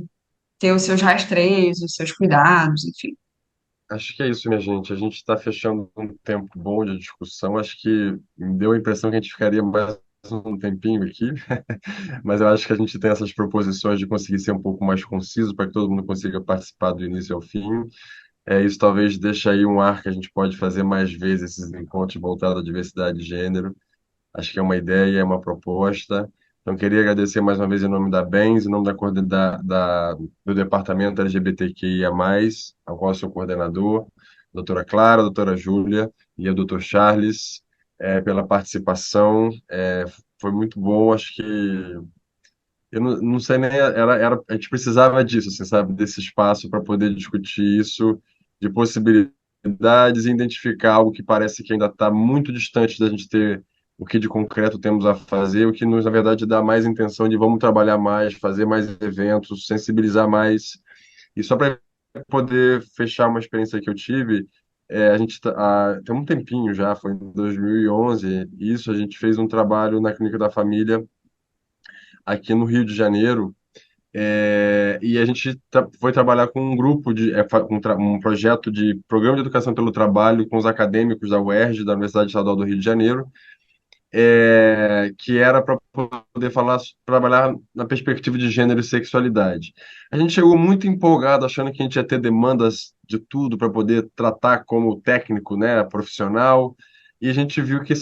ter os seus rastreios, os seus cuidados, enfim. Acho que é isso, minha gente. A gente está fechando um tempo bom de discussão. Acho que me deu a impressão que a gente ficaria mais um tempinho aqui, mas eu acho que a gente tem essas proposições de conseguir ser um pouco mais conciso para que todo mundo consiga participar do início ao fim. Isso talvez deixe aí um ar que a gente pode fazer mais vezes esses encontros voltados à diversidade de gênero. Acho que é uma ideia, é uma proposta. Então, queria agradecer mais uma vez em nome da BENS, em nome do Departamento LGBTQIA+, ao qual eu sou coordenador, a doutora Clara, a doutora Júlia e o doutor Charles, pela participação. Foi muito bom, acho que eu não sei nem, a gente precisava disso, assim, sabe, desse espaço para poder discutir isso, de possibilidades e identificar algo que parece que ainda está muito distante da gente ter o que de concreto temos a fazer, o que nos, na verdade, dá mais intenção de vamos trabalhar mais, fazer mais eventos, sensibilizar mais. E só para poder fechar uma experiência que eu tive, a gente tem um tempinho já, foi em 2011, isso, a gente fez um trabalho na Clínica da Família, aqui no Rio de Janeiro, e a gente foi trabalhar com um grupo um projeto de programa de educação pelo trabalho com os acadêmicos da UERJ, da Universidade Estadual do Rio de Janeiro, que era para poder trabalhar na perspectiva de gênero e sexualidade. A gente chegou muito empolgado, achando que a gente ia ter demandas de tudo para poder tratar como técnico, né, profissional, e a gente viu que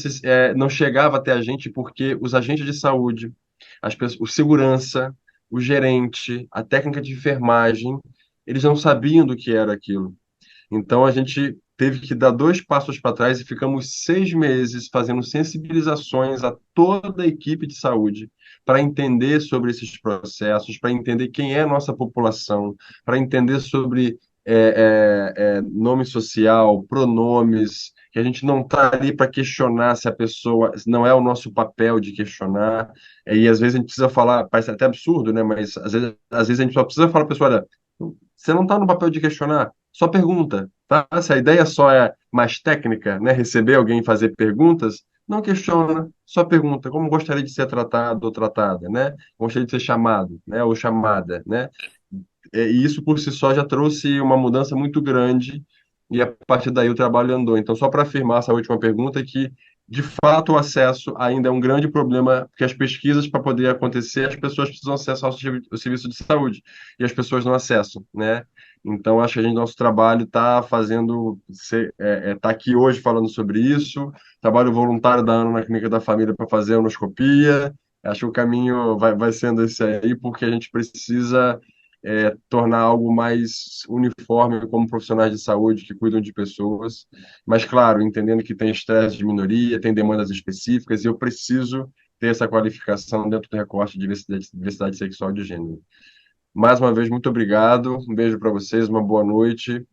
não chegava até a gente porque os agentes de saúde, o segurança, o gerente, a técnica de enfermagem, eles não sabiam do que era aquilo. Então a gente teve que dar dois passos para trás e ficamos 6 meses fazendo sensibilizações a toda a equipe de saúde para entender sobre esses processos, para entender quem é a nossa população, para entender sobre nome social, pronomes, que a gente não está ali para questionar se a pessoa, não é o nosso papel de questionar, e às vezes a gente precisa falar, parece até absurdo, né? Mas às vezes a gente só precisa falar para a pessoa, olha, você não está no papel de questionar, só pergunta, tá? Se a ideia só é mais técnica, né, receber alguém fazer perguntas, não questiona, só pergunta como gostaria de ser tratado ou tratada, né? Gostaria de ser chamado, né, ou chamada, né? E isso por si só já trouxe uma mudança muito grande e a partir daí o trabalho andou. Então, só para afirmar essa última pergunta, que de fato o acesso ainda é um grande problema, porque as pesquisas para poder acontecer, as pessoas precisam acessar o serviço de saúde e as pessoas não acessam, né? Então, acho que nosso trabalho está fazendo, está aqui hoje falando sobre isso, trabalho voluntário da Ana na Clínica da Família para fazer a onoscopia. Acho que o caminho vai sendo esse aí, porque a gente precisa tornar algo mais uniforme como profissionais de saúde que cuidam de pessoas, mas, claro, entendendo que tem estresse de minoria, tem demandas específicas, e eu preciso ter essa qualificação dentro do recorte de diversidade sexual e de gênero. Mais uma vez, muito obrigado, um beijo para vocês, uma boa noite.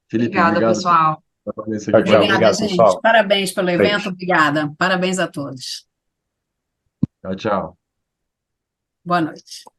Felipe, Obrigada, obrigado por pessoal. estar aqui Tchau, tchau. conosco. Obrigada, Obrigado, gente. pessoal. Parabéns pelo evento, Beijo. obrigada. Parabéns a todos. Tchau, tchau. Boa noite.